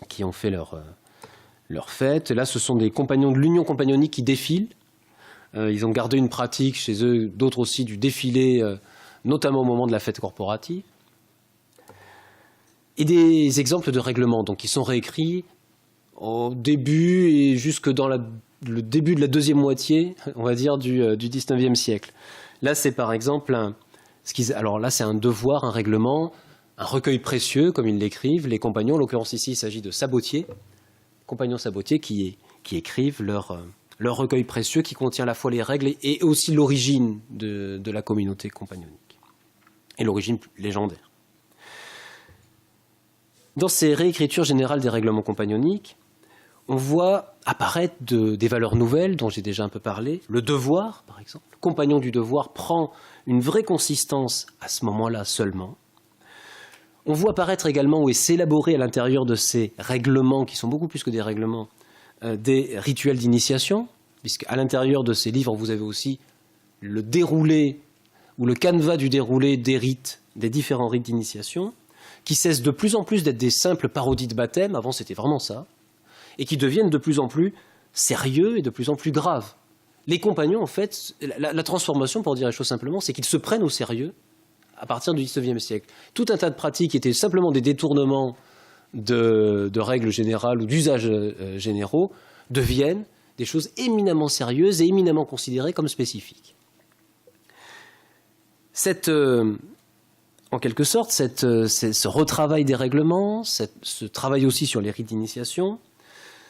S2: qui ont fait leur fête. Là, ce sont des compagnons de l'Union compagnonique qui défilent. Ils ont gardé une pratique chez eux, d'autres aussi, du défilé, notamment au moment de la fête corporative. Et des exemples de règlements, donc, qui sont réécrits au début et jusque dans le début de la deuxième moitié, on va dire, du XIXe siècle. Là, c'est par exemple alors là, c'est un devoir, un règlement, un recueil précieux, comme ils l'écrivent, les compagnons. En l'occurrence, ici, il s'agit de sabotiers, compagnons sabotiers qui écrivent leur recueil précieux qui contient à la fois les règles et aussi l'origine de la communauté compagnonique et l'origine légendaire. Dans ces réécritures générales des règlements compagnoniques, on voit apparaître des valeurs nouvelles dont j'ai déjà un peu parlé. Le devoir, par exemple. Le compagnon du devoir prend une vraie consistance à ce moment-là seulement. On voit apparaître également et s'élaborer à l'intérieur de ces règlements, qui sont beaucoup plus que des règlements, des rituels d'initiation, puisqu'à l'intérieur de ces livres, vous avez aussi le déroulé ou le canevas du déroulé des rites, des différents rites d'initiation, qui cessent de plus en plus d'être des simples parodies de baptême, avant c'était vraiment ça, et qui deviennent de plus en plus sérieux et de plus en plus graves. Les compagnons, en fait, la transformation, pour dire les choses simplement, c'est qu'ils se prennent au sérieux à partir du XIXe siècle. Tout un tas de pratiques qui étaient simplement des détournements de règles générales ou d'usages généraux deviennent des choses éminemment sérieuses et éminemment considérées comme spécifiques. En quelque sorte, ce retravail des règlements, ce travail aussi sur les rites d'initiation,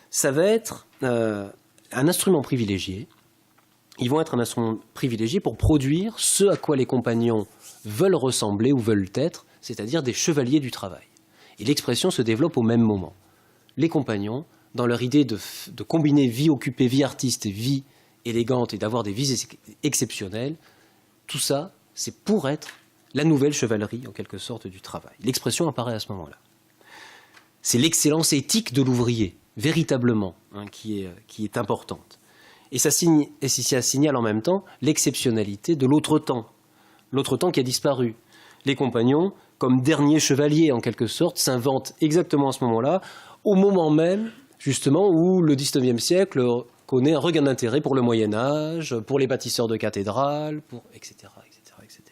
S2: ça va être un instrument privilégié. Ils vont être un instrument privilégié pour produire ce à quoi les compagnons veulent ressembler ou veulent être, c'est-à-dire des chevaliers du travail. Et l'expression se développe au même moment. Les compagnons, dans leur idée de combiner vie occupée, vie artiste et vie élégante et d'avoir des vies exceptionnelles, tout ça, c'est pour être la nouvelle chevalerie, en quelque sorte, du travail. L'expression apparaît à ce moment-là. C'est l'excellence éthique de l'ouvrier, véritablement, qui est importante. Et ça signale en même temps l'exceptionnalité de l'autre temps qui a disparu. Les compagnons, comme derniers chevaliers, en quelque sorte, s'inventent exactement à ce moment-là, au moment même, justement, où le XIXe siècle connaît un regain d'intérêt pour le Moyen-Âge, pour les bâtisseurs de cathédrales, etc., etc., etc.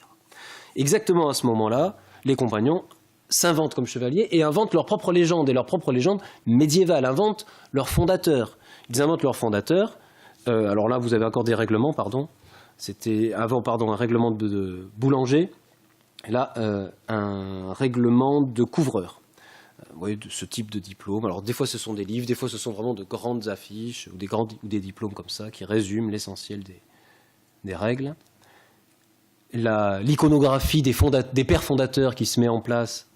S2: Exactement à ce moment-là, les compagnons s'inventent comme chevaliers et inventent leur propre légende, et leur propre légende médiévale, inventent leur fondateur. Ils inventent leur fondateur. Alors là, vous avez encore des règlements, pardon. C'était avant, un règlement de boulanger. Et là, un règlement de couvreur. Vous voyez, de ce type de diplôme. Alors, des fois, ce sont des livres, des fois, ce sont vraiment de grandes affiches ou des diplômes comme ça qui résument l'essentiel des règles. L'iconographie des pères fondateurs qui se met en place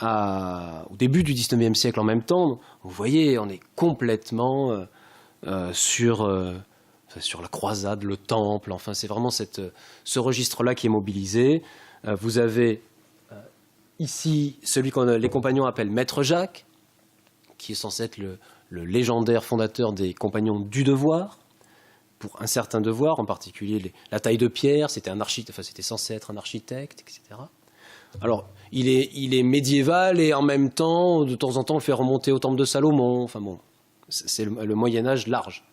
S2: au début du XIXe siècle en même temps. Vous voyez, on est complètement sur la croisade, le temple. Enfin, c'est vraiment ce registre-là qui est mobilisé. Vous avez ici celui que les compagnons appellent Maître Jacques, qui est censé être le légendaire fondateur des compagnons du devoir, pour un certain devoir, en particulier la taille de pierre, c'était censé être un architecte, etc. Alors, il est médiéval et en même temps, de temps en temps, on le fait remonter au temple de Salomon. Enfin bon, c'est le Moyen-Âge large.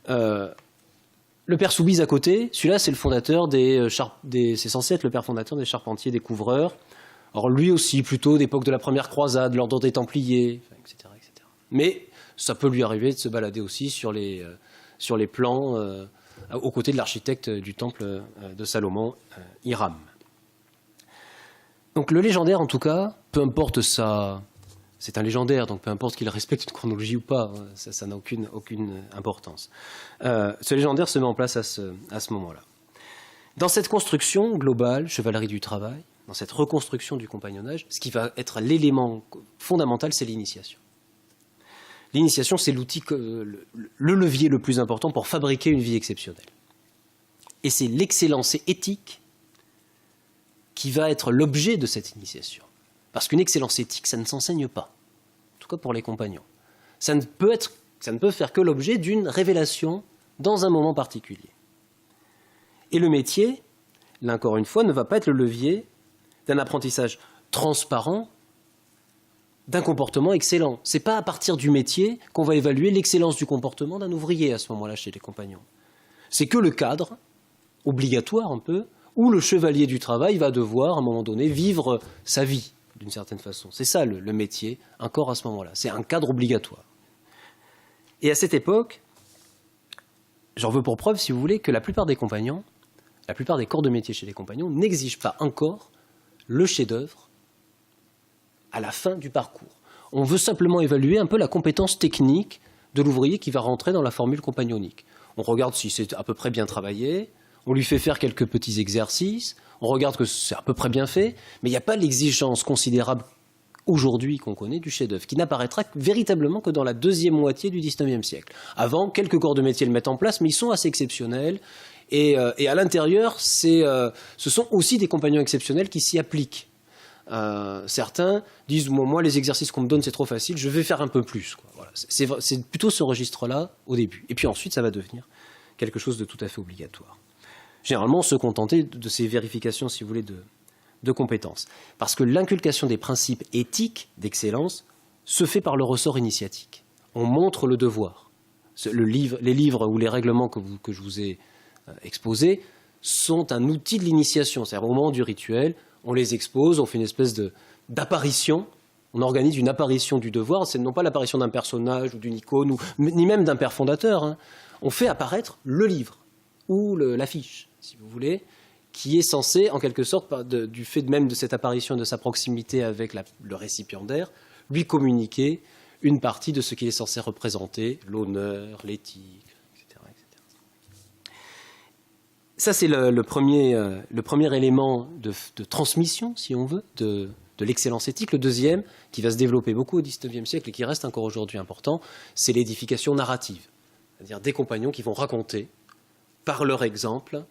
S2: Le père Soubise à côté, celui-là, c'est le fondateur c'est censé être le père fondateur des charpentiers, des couvreurs. Alors lui aussi, plutôt d'époque de la première croisade, l'ordre des Templiers, etc., etc. Mais ça peut lui arriver de se balader aussi sur les plans aux côtés de l'architecte du temple de Salomon, Hiram. Donc le légendaire, en tout cas, peu importe ça, c'est un légendaire, donc peu importe qu'il respecte une chronologie ou pas, ça n'a aucune importance. Ce légendaire se met en place à ce moment-là. Dans cette construction globale, chevalerie du travail, dans cette reconstruction du compagnonnage, ce qui va être l'élément fondamental, c'est l'initiation. L'initiation, c'est l'outil, le levier le plus important pour fabriquer une vie exceptionnelle. Et c'est l'excellence éthique qui va être l'objet de cette initiation. Parce qu'une excellence éthique, ça ne s'enseigne pas. En tout cas pour les compagnons. Ça ne peut faire que l'objet d'une révélation dans un moment particulier. Et le métier, là encore une fois, ne va pas être le levier d'un apprentissage transparent, d'un comportement excellent. Ce n'est pas à partir du métier qu'on va évaluer l'excellence du comportement d'un ouvrier à ce moment-là chez les compagnons. C'est que le cadre, obligatoire un peu, où le chevalier du travail va devoir, à un moment donné, vivre sa vie, d'une certaine façon. C'est ça le métier, encore à ce moment-là. C'est un cadre obligatoire. Et à cette époque, j'en veux pour preuve, si vous voulez, que la plupart des compagnons, la plupart des corps de métier chez les compagnons n'exigent pas encore le chef-d'œuvre à la fin du parcours. On veut simplement évaluer un peu la compétence technique de l'ouvrier qui va rentrer dans la formule compagnonique. On regarde si c'est à peu près bien travaillé, on lui fait faire quelques petits exercices, on regarde que c'est à peu près bien fait, mais il n'y a pas l'exigence considérable aujourd'hui qu'on connaît du chef-d'œuvre, qui n'apparaîtra véritablement que dans la deuxième moitié du XIXe siècle. Avant, quelques corps de métier le mettent en place, mais ils sont assez exceptionnels, et à l'intérieur, ce sont aussi des compagnons exceptionnels qui s'y appliquent. Certains disent moi les exercices qu'on me donne c'est trop facile, je vais faire un peu plus, quoi. Voilà. C'est plutôt ce registre-là au début. Et puis ensuite ça va devenir quelque chose de tout à fait obligatoire. Généralement se contenter de ces vérifications, si vous voulez, de compétences. Parce que l'inculcation des principes éthiques d'excellence se fait par le ressort initiatique. On montre le devoir. Les livres ou les règlements que je vous ai exposés sont un outil de l'initiation. C'est-à-dire au moment du rituel, on les expose, on fait une espèce d'apparition, on organise une apparition du devoir, c'est non pas l'apparition d'un personnage ou d'une icône, ni même d'un père fondateur, hein. On fait apparaître le livre, ou l'affiche, si vous voulez, qui est censé, en quelque sorte, du fait même de cette apparition, de sa proximité avec le récipiendaire, lui communiquer une partie de ce qu'il est censé représenter, l'honneur, l'éthique, etc., etc. Ça, c'est le premier élément de transmission, si on veut, de l'excellence éthique. Le deuxième, qui va se développer beaucoup au XIXe siècle et qui reste encore aujourd'hui important, c'est l'édification narrative. C'est-à-dire des compagnons qui vont raconter, par leur exemple,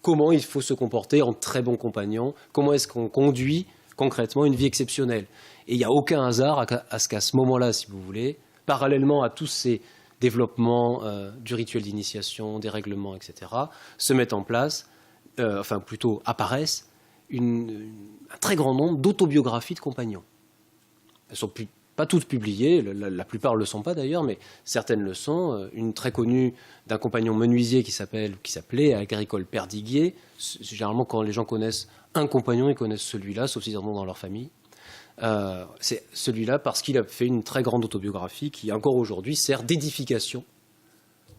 S2: comment il faut se comporter en très bon compagnon, comment est-ce qu'on conduit concrètement une vie exceptionnelle. Et il n'y a aucun hasard à ce qu'à ce moment-là, si vous voulez, parallèlement à tous ces développements du rituel d'initiation, des règlements, etc., se mettent en place, enfin plutôt apparaissent, un très grand nombre d'autobiographies de compagnons. Elles ne sont pas toutes publiées, la plupart ne le sont pas d'ailleurs, mais certaines le sont. Une très connue d'un compagnon menuisier qui s'appelait Agricole Perdiguier. Généralement, quand les gens connaissent un compagnon, ils connaissent celui-là, sauf s'ils en ont dans leur famille. C'est celui-là parce qu'il a fait une très grande autobiographie qui, encore aujourd'hui, sert d'édification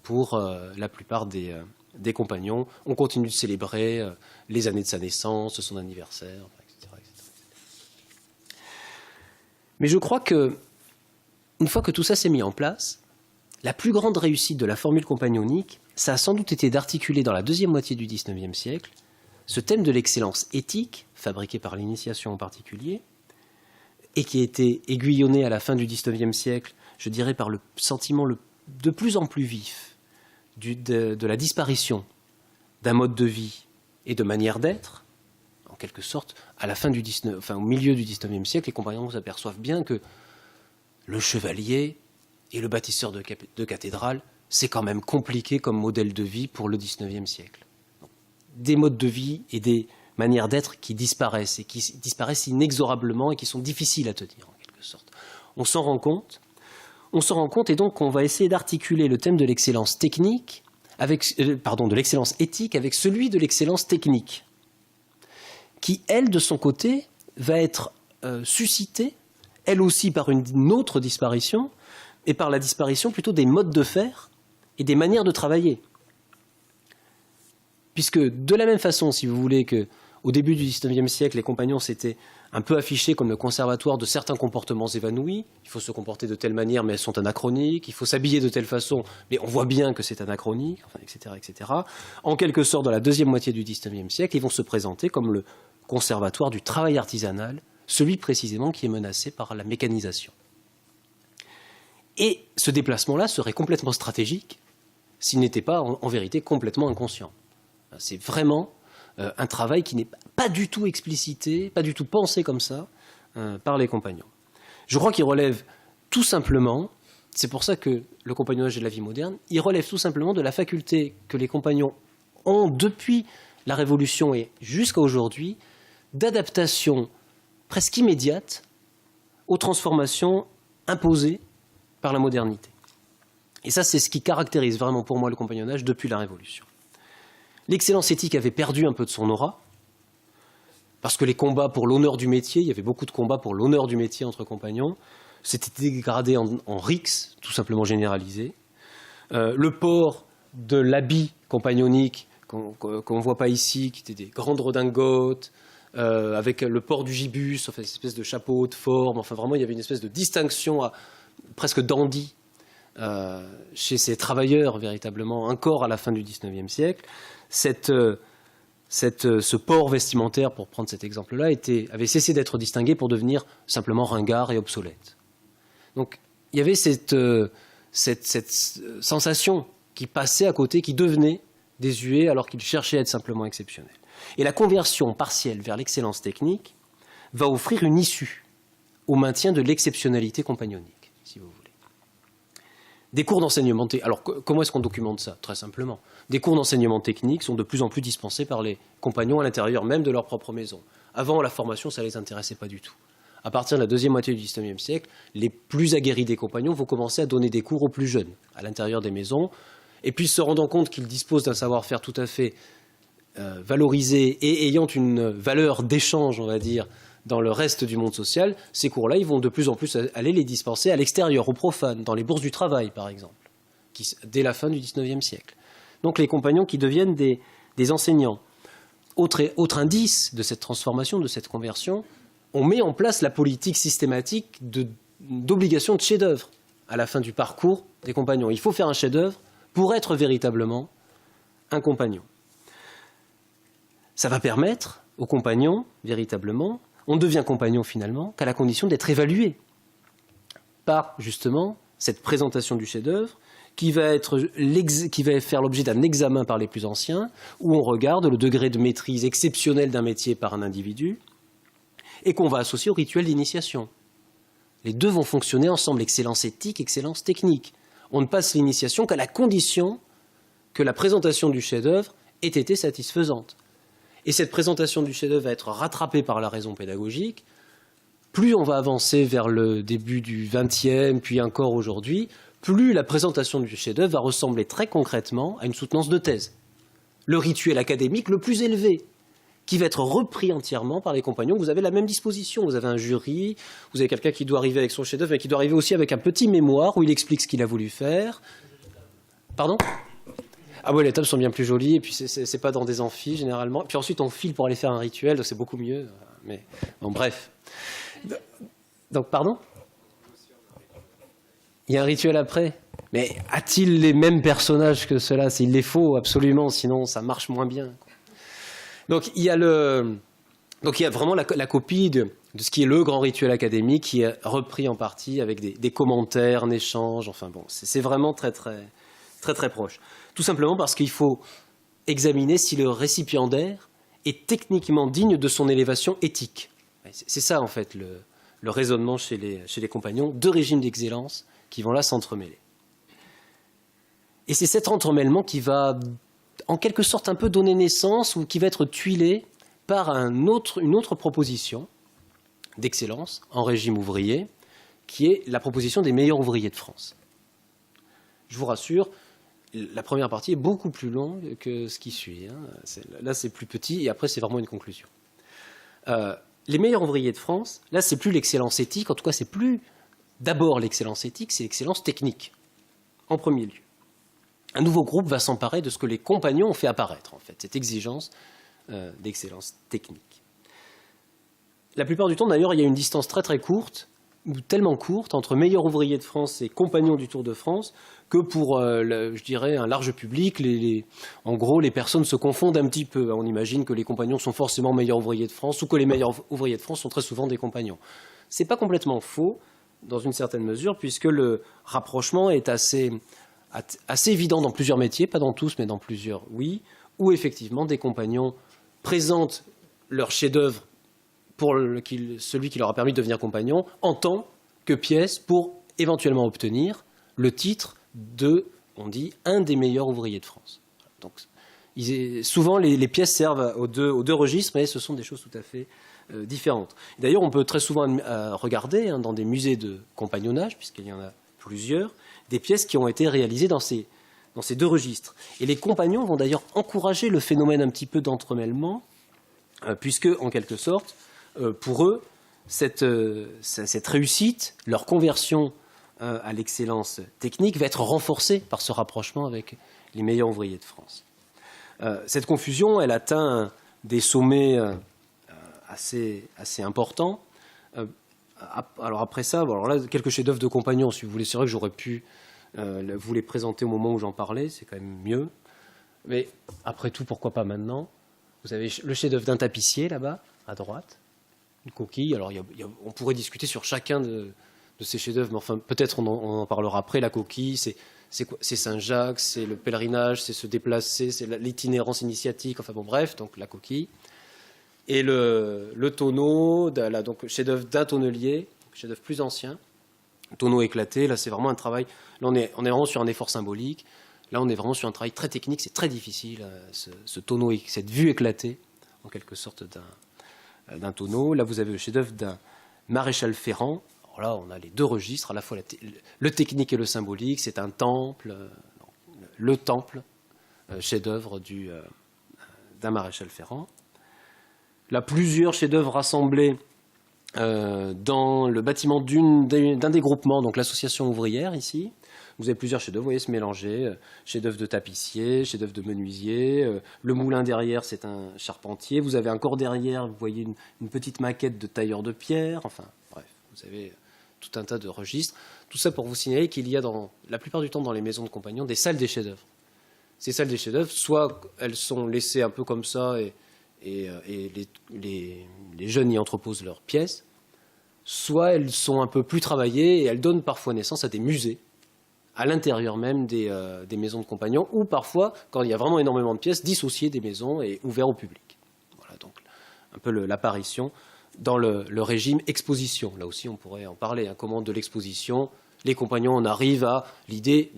S2: pour la plupart des compagnons. On continue de célébrer les années de sa naissance, son anniversaire, etc., etc. Mais je crois que, une fois que tout ça s'est mis en place, la plus grande réussite de la formule compagnonique, ça a sans doute été d'articuler dans la deuxième moitié du XIXe siècle ce thème de l'excellence éthique, fabriqué par l'initiation en particulier, et qui a été aiguillonné à la fin du XIXe siècle, je dirais par le sentiment de plus en plus vif de la disparition d'un mode de vie et de manière d'être. En quelque sorte, à la fin au milieu du XIXe siècle, les compagnons s'aperçoivent bien que le chevalier et le bâtisseur de cathédrale, c'est quand même compliqué comme modèle de vie pour le XIXe siècle. Donc, des modes de vie et des manières d'être qui disparaissent et qui disparaissent inexorablement et qui sont difficiles à tenir en quelque sorte. On s'en rend compte et donc on va essayer d'articuler le thème de l'excellence technique de l'excellence éthique avec celui de l'excellence technique, qui, elle, de son côté, va être suscitée, elle aussi, par une autre disparition, et par la disparition plutôt des modes de faire et des manières de travailler. Puisque, de la même façon, si vous voulez, qu'au début du XIXe siècle, les compagnons s'étaient un peu affichés comme le conservatoire de certains comportements évanouis. Il faut se comporter de telle manière, mais elles sont anachroniques. Il faut s'habiller de telle façon, mais on voit bien que c'est anachronique, enfin, etc., etc. En quelque sorte, dans la deuxième moitié du XIXe siècle, ils vont se présenter comme le conservatoire du travail artisanal, celui précisément qui est menacé par la mécanisation. Et ce déplacement-là serait complètement stratégique s'il n'était pas, en vérité, complètement inconscient. C'est vraiment un travail qui n'est pas du tout explicité, pas du tout pensé comme ça par les compagnons. Je crois qu'il relève tout simplement, c'est pour ça que le compagnonnage de la vie moderne, il relève tout simplement de la faculté que les compagnons ont depuis la Révolution et jusqu'à aujourd'hui d'adaptation presque immédiate aux transformations imposées par la modernité. Et ça, c'est ce qui caractérise vraiment pour moi le compagnonnage depuis la Révolution. L'excellence éthique avait perdu un peu de son aura, parce que les combats pour l'honneur du métier, il y avait beaucoup de combats pour l'honneur du métier entre compagnons, s'était dégradé en rixe, tout simplement généralisé. Le port de l'habit compagnonique, qu'on ne voit pas ici, qui étaient des grandes redingotes, avec le port du gibus, enfin, une espèce de chapeau haute forme, enfin vraiment il y avait une espèce de distinction presque dandy chez ces travailleurs véritablement encore à la fin du XIXe siècle. Ce port vestimentaire, pour prendre cet exemple-là, avait cessé d'être distingué pour devenir simplement ringard et obsolète. Donc il y avait cette sensation qui passait à côté, qui devenait désuet alors qu'il cherchait à être simplement exceptionnel. Et la conversion partielle vers l'excellence technique va offrir une issue au maintien de l'exceptionnalité compagnonique, si vous voulez. Des cours d'enseignement technique. Alors, comment est-ce qu'on documente ça? Très simplement. Des cours d'enseignement technique sont de plus en plus dispensés par les compagnons à l'intérieur même de leur propre maison. Avant, la formation, ça ne les intéressait pas du tout. À partir de la deuxième moitié du XIXe siècle, les plus aguerris des compagnons vont commencer à donner des cours aux plus jeunes, à l'intérieur des maisons, et puis se rendant compte qu'ils disposent d'un savoir-faire tout à fait valorisé et ayant une valeur d'échange, on va dire, dans le reste du monde social, ces cours-là, ils vont de plus en plus aller les dispenser à l'extérieur, aux profanes, dans les bourses du travail, par exemple, dès la fin du XIXe siècle. Donc les compagnons qui deviennent des enseignants. Autre indice de cette transformation, de cette conversion, on met en place la politique systématique d'obligation de chef-d'œuvre à la fin du parcours des compagnons. Il faut faire un chef-d'œuvre pour être véritablement un compagnon. Ça va permettre aux compagnons, véritablement, on ne devient compagnon finalement qu'à la condition d'être évalué par justement cette présentation du chef-d'œuvre qui va faire l'objet d'un examen par les plus anciens, où on regarde le degré de maîtrise exceptionnel d'un métier par un individu, et qu'on va associer au rituel d'initiation. Les deux vont fonctionner ensemble, excellence éthique, excellence technique. On ne passe l'initiation qu'à la condition que la présentation du chef-d'œuvre ait été satisfaisante. Et cette présentation du chef-d'œuvre va être rattrapée par la raison pédagogique. Plus on va avancer vers le début du XXe, puis encore aujourd'hui, plus la présentation du chef-d'œuvre va ressembler très concrètement à une soutenance de thèse. Le rituel académique le plus élevé, qui va être repris entièrement par les compagnons. Vous avez la même disposition, vous avez un jury, vous avez quelqu'un qui doit arriver avec son chef-d'œuvre, mais qui doit arriver aussi avec un petit mémoire où il explique ce qu'il a voulu faire. Pardon ? Ah ouais, les tables sont bien plus jolies, et puis c'est pas dans des amphis généralement. Puis ensuite on file pour aller faire un rituel, donc c'est beaucoup mieux. Mais bon, bref. Donc, pardon ? Il y a un rituel après. Mais a-t-il les mêmes personnages que ceux-là ? Il les faut absolument, sinon ça marche moins bien. Donc il y a vraiment la copie de ce qui est le grand rituel académique qui est repris en partie avec des commentaires, un échange. Enfin bon, c'est vraiment très très très très proche. Tout simplement parce qu'il faut examiner si le récipiendaire est techniquement digne de son élévation éthique. C'est ça en fait le raisonnement chez les compagnons, deux régimes d'excellence qui vont là s'entremêler. Et c'est cet entremêlement qui va en quelque sorte un peu donner naissance ou qui va être tuilé par une autre proposition d'excellence en régime ouvrier, qui est la proposition des meilleurs ouvriers de France. Je vous rassure, la première partie est beaucoup plus longue que ce qui suit. Là, c'est plus petit, et après, c'est vraiment une conclusion. Les meilleurs ouvriers de France, là, c'est plus l'excellence éthique, en tout cas, c'est plus d'abord l'excellence éthique, c'est l'excellence technique, en premier lieu. Un nouveau groupe va s'emparer de ce que les compagnons ont fait apparaître, en fait, cette exigence d'excellence technique. La plupart du temps, d'ailleurs, il y a une distance très très courte, ou tellement courte, entre meilleurs ouvriers de France et compagnons du Tour de France, que pour, je dirais, un large public, en gros, les personnes se confondent un petit peu. On imagine que les compagnons sont forcément meilleurs ouvriers de France, ou que les meilleurs ouvriers de France sont très souvent des compagnons. Ce n'est pas complètement faux, dans une certaine mesure, puisque le rapprochement est assez évident dans plusieurs métiers, pas dans tous, mais dans plusieurs, oui, où effectivement des compagnons présentent leur chef-d'œuvre pour celui qui leur a permis de devenir compagnon, en tant que pièce pour éventuellement obtenir le titre de, on dit, un des meilleurs ouvriers de France. Donc, souvent, les pièces servent aux deux registres, mais ce sont des choses tout à fait différentes. D'ailleurs, on peut très souvent regarder dans des musées de compagnonnage, puisqu'il y en a plusieurs, des pièces qui ont été réalisées dans ces deux registres. Et les compagnons vont d'ailleurs encourager le phénomène un petit peu d'entremêlement, puisque, en quelque sorte, pour eux, cette réussite, leur conversion à l'excellence technique va être renforcée par ce rapprochement avec les meilleurs ouvriers de France. Cette confusion, elle atteint des sommets assez importants. Alors après ça, alors là, quelques chefs-d'œuvre de compagnons, si vous voulez. C'est vrai que j'aurais pu vous les présenter au moment où j'en parlais, c'est quand même mieux. Mais après tout, pourquoi pas maintenant ? Vous avez le chef-d'œuvre d'un tapissier là-bas, à droite. Une coquille. Alors, on pourrait discuter sur chacun de ces chefs-d'œuvre, mais enfin, peut-être on en parlera après. La coquille, c'est quoi ? C'est Saint-Jacques, c'est le pèlerinage, c'est se déplacer, c'est l'itinérance initiatique. Enfin bon, bref, donc la coquille. Et le tonneau, donc chef-d'œuvre d'un tonnelier, chef-d'œuvre plus ancien, tonneau éclaté. Là, c'est vraiment un travail. Là, on est vraiment sur un effort symbolique. Là, on est vraiment sur un travail très technique. C'est très difficile, ce tonneau, cette vue éclatée, en quelque sorte, d'un tonneau. Là, vous avez le chef-d'œuvre d'un maréchal Ferrand. Alors là, on a les deux registres, à la fois le technique et le symbolique. C'est un temple, le temple, chef-d'œuvre d'un maréchal Ferrand. Là, plusieurs chefs-d'œuvre rassemblés dans le bâtiment d'un des groupements, donc l'association ouvrière ici. Vous avez plusieurs chefs-d'œuvre, vous voyez, se mélanger. Chef-d'œuvre de tapissier, chef-d'œuvre de menuisier. Le moulin derrière, c'est un charpentier. Vous avez encore derrière, vous voyez une petite maquette de tailleur de pierre. Enfin, bref, vous avez tout un tas de registres. Tout ça pour vous signaler qu'il y a, la plupart du temps, dans les maisons de compagnons, des salles des chefs-d'œuvre. Ces salles des chefs-d'œuvre, soit elles sont laissées un peu comme ça et les jeunes y entreposent leurs pièces, soit elles sont un peu plus travaillées et elles donnent parfois naissance à des musées à l'intérieur même des maisons de compagnons, ou parfois, quand il y a vraiment énormément de pièces, dissociées des maisons et ouverts au public. Voilà donc un peu l'apparition dans le régime exposition. Là aussi, on pourrait en parler. Hein, comment de l'exposition, les compagnons, on arrive à l'idée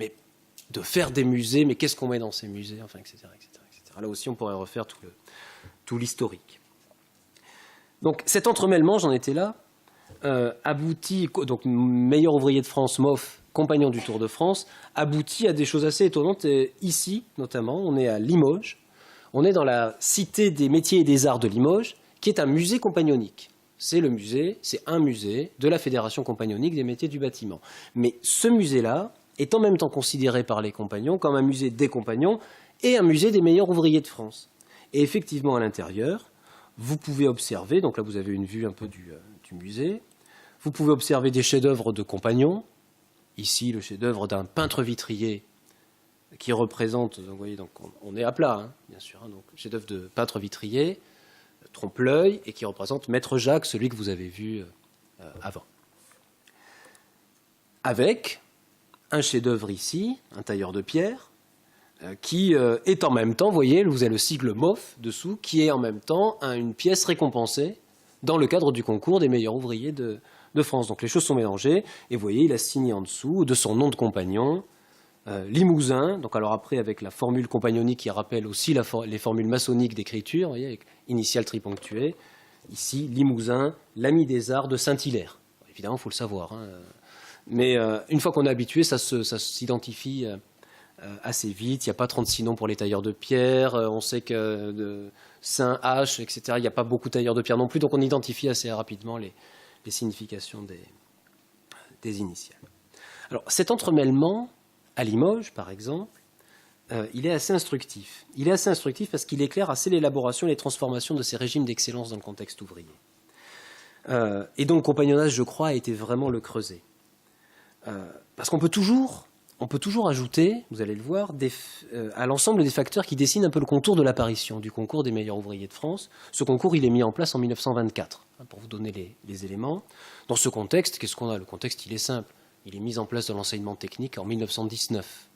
S2: de faire des musées, mais qu'est-ce qu'on met dans ces musées, enfin, etc., etc., etc. Là aussi, on pourrait refaire tout l'historique. Donc cet entremêlement, j'en étais là, aboutit, donc meilleur ouvrier de France, MOF, compagnon du Tour de France, aboutit à des choses assez étonnantes. Et ici, notamment, on est à Limoges, on est dans la Cité des métiers et des arts de Limoges, qui est un musée compagnonique. C'est un musée de la Fédération compagnonique des métiers du bâtiment. Mais ce musée-là est en même temps considéré par les compagnons comme un musée des compagnons et un musée des meilleurs ouvriers de France. Et effectivement, à l'intérieur, vous pouvez observer, donc là vous avez une vue un peu du musée, vous pouvez observer des chefs-d'œuvre de compagnons. Ici, le chef-d'œuvre d'un peintre vitrier qui représente, vous voyez, donc on est à plat, hein, bien sûr, hein, donc chef-d'œuvre de peintre vitrier, trompe-l'œil, et qui représente Maître Jacques, celui que vous avez vu avant. Avec un chef-d'œuvre ici, un tailleur de pierre, qui est en même temps, vous voyez, vous avez le sigle MOF dessous, qui est en même temps une pièce récompensée dans le cadre du concours des meilleurs ouvriers de France. Donc les choses sont mélangées, et vous voyez, il a signé en dessous de son nom de compagnon, Limousin, donc alors après avec la formule compagnonique qui rappelle aussi les formules maçonniques d'écriture, vous voyez, avec initiale triponctuée, ici Limousin, l'ami des arts de Saint-Hilaire. Évidemment, il faut le savoir, hein, mais une fois qu'on est habitué, ça s'identifie assez vite. Il n'y a pas 36 noms pour les tailleurs de pierre, on sait que de Saint-H, etc., il n'y a pas beaucoup de tailleurs de pierre non plus, donc on identifie assez rapidement les significations des initiales. Alors cet entremêlement, à Limoges par exemple, il est assez instructif. Il est assez instructif parce qu'il éclaire assez l'élaboration et les transformations de ces régimes d'excellence dans le contexte ouvrier. Et donc le compagnonnage, je crois, a été vraiment le creuset. Parce qu'on peut toujours ajouter, vous allez le voir, à l'ensemble des facteurs qui dessinent un peu le contour de l'apparition du concours des meilleurs ouvriers de France. Ce concours, il est mis en place en 1924, pour vous donner les éléments. Dans ce contexte, qu'est-ce qu'on a? Le contexte, il est simple. Il est mis en place dans l'enseignement technique en 1919.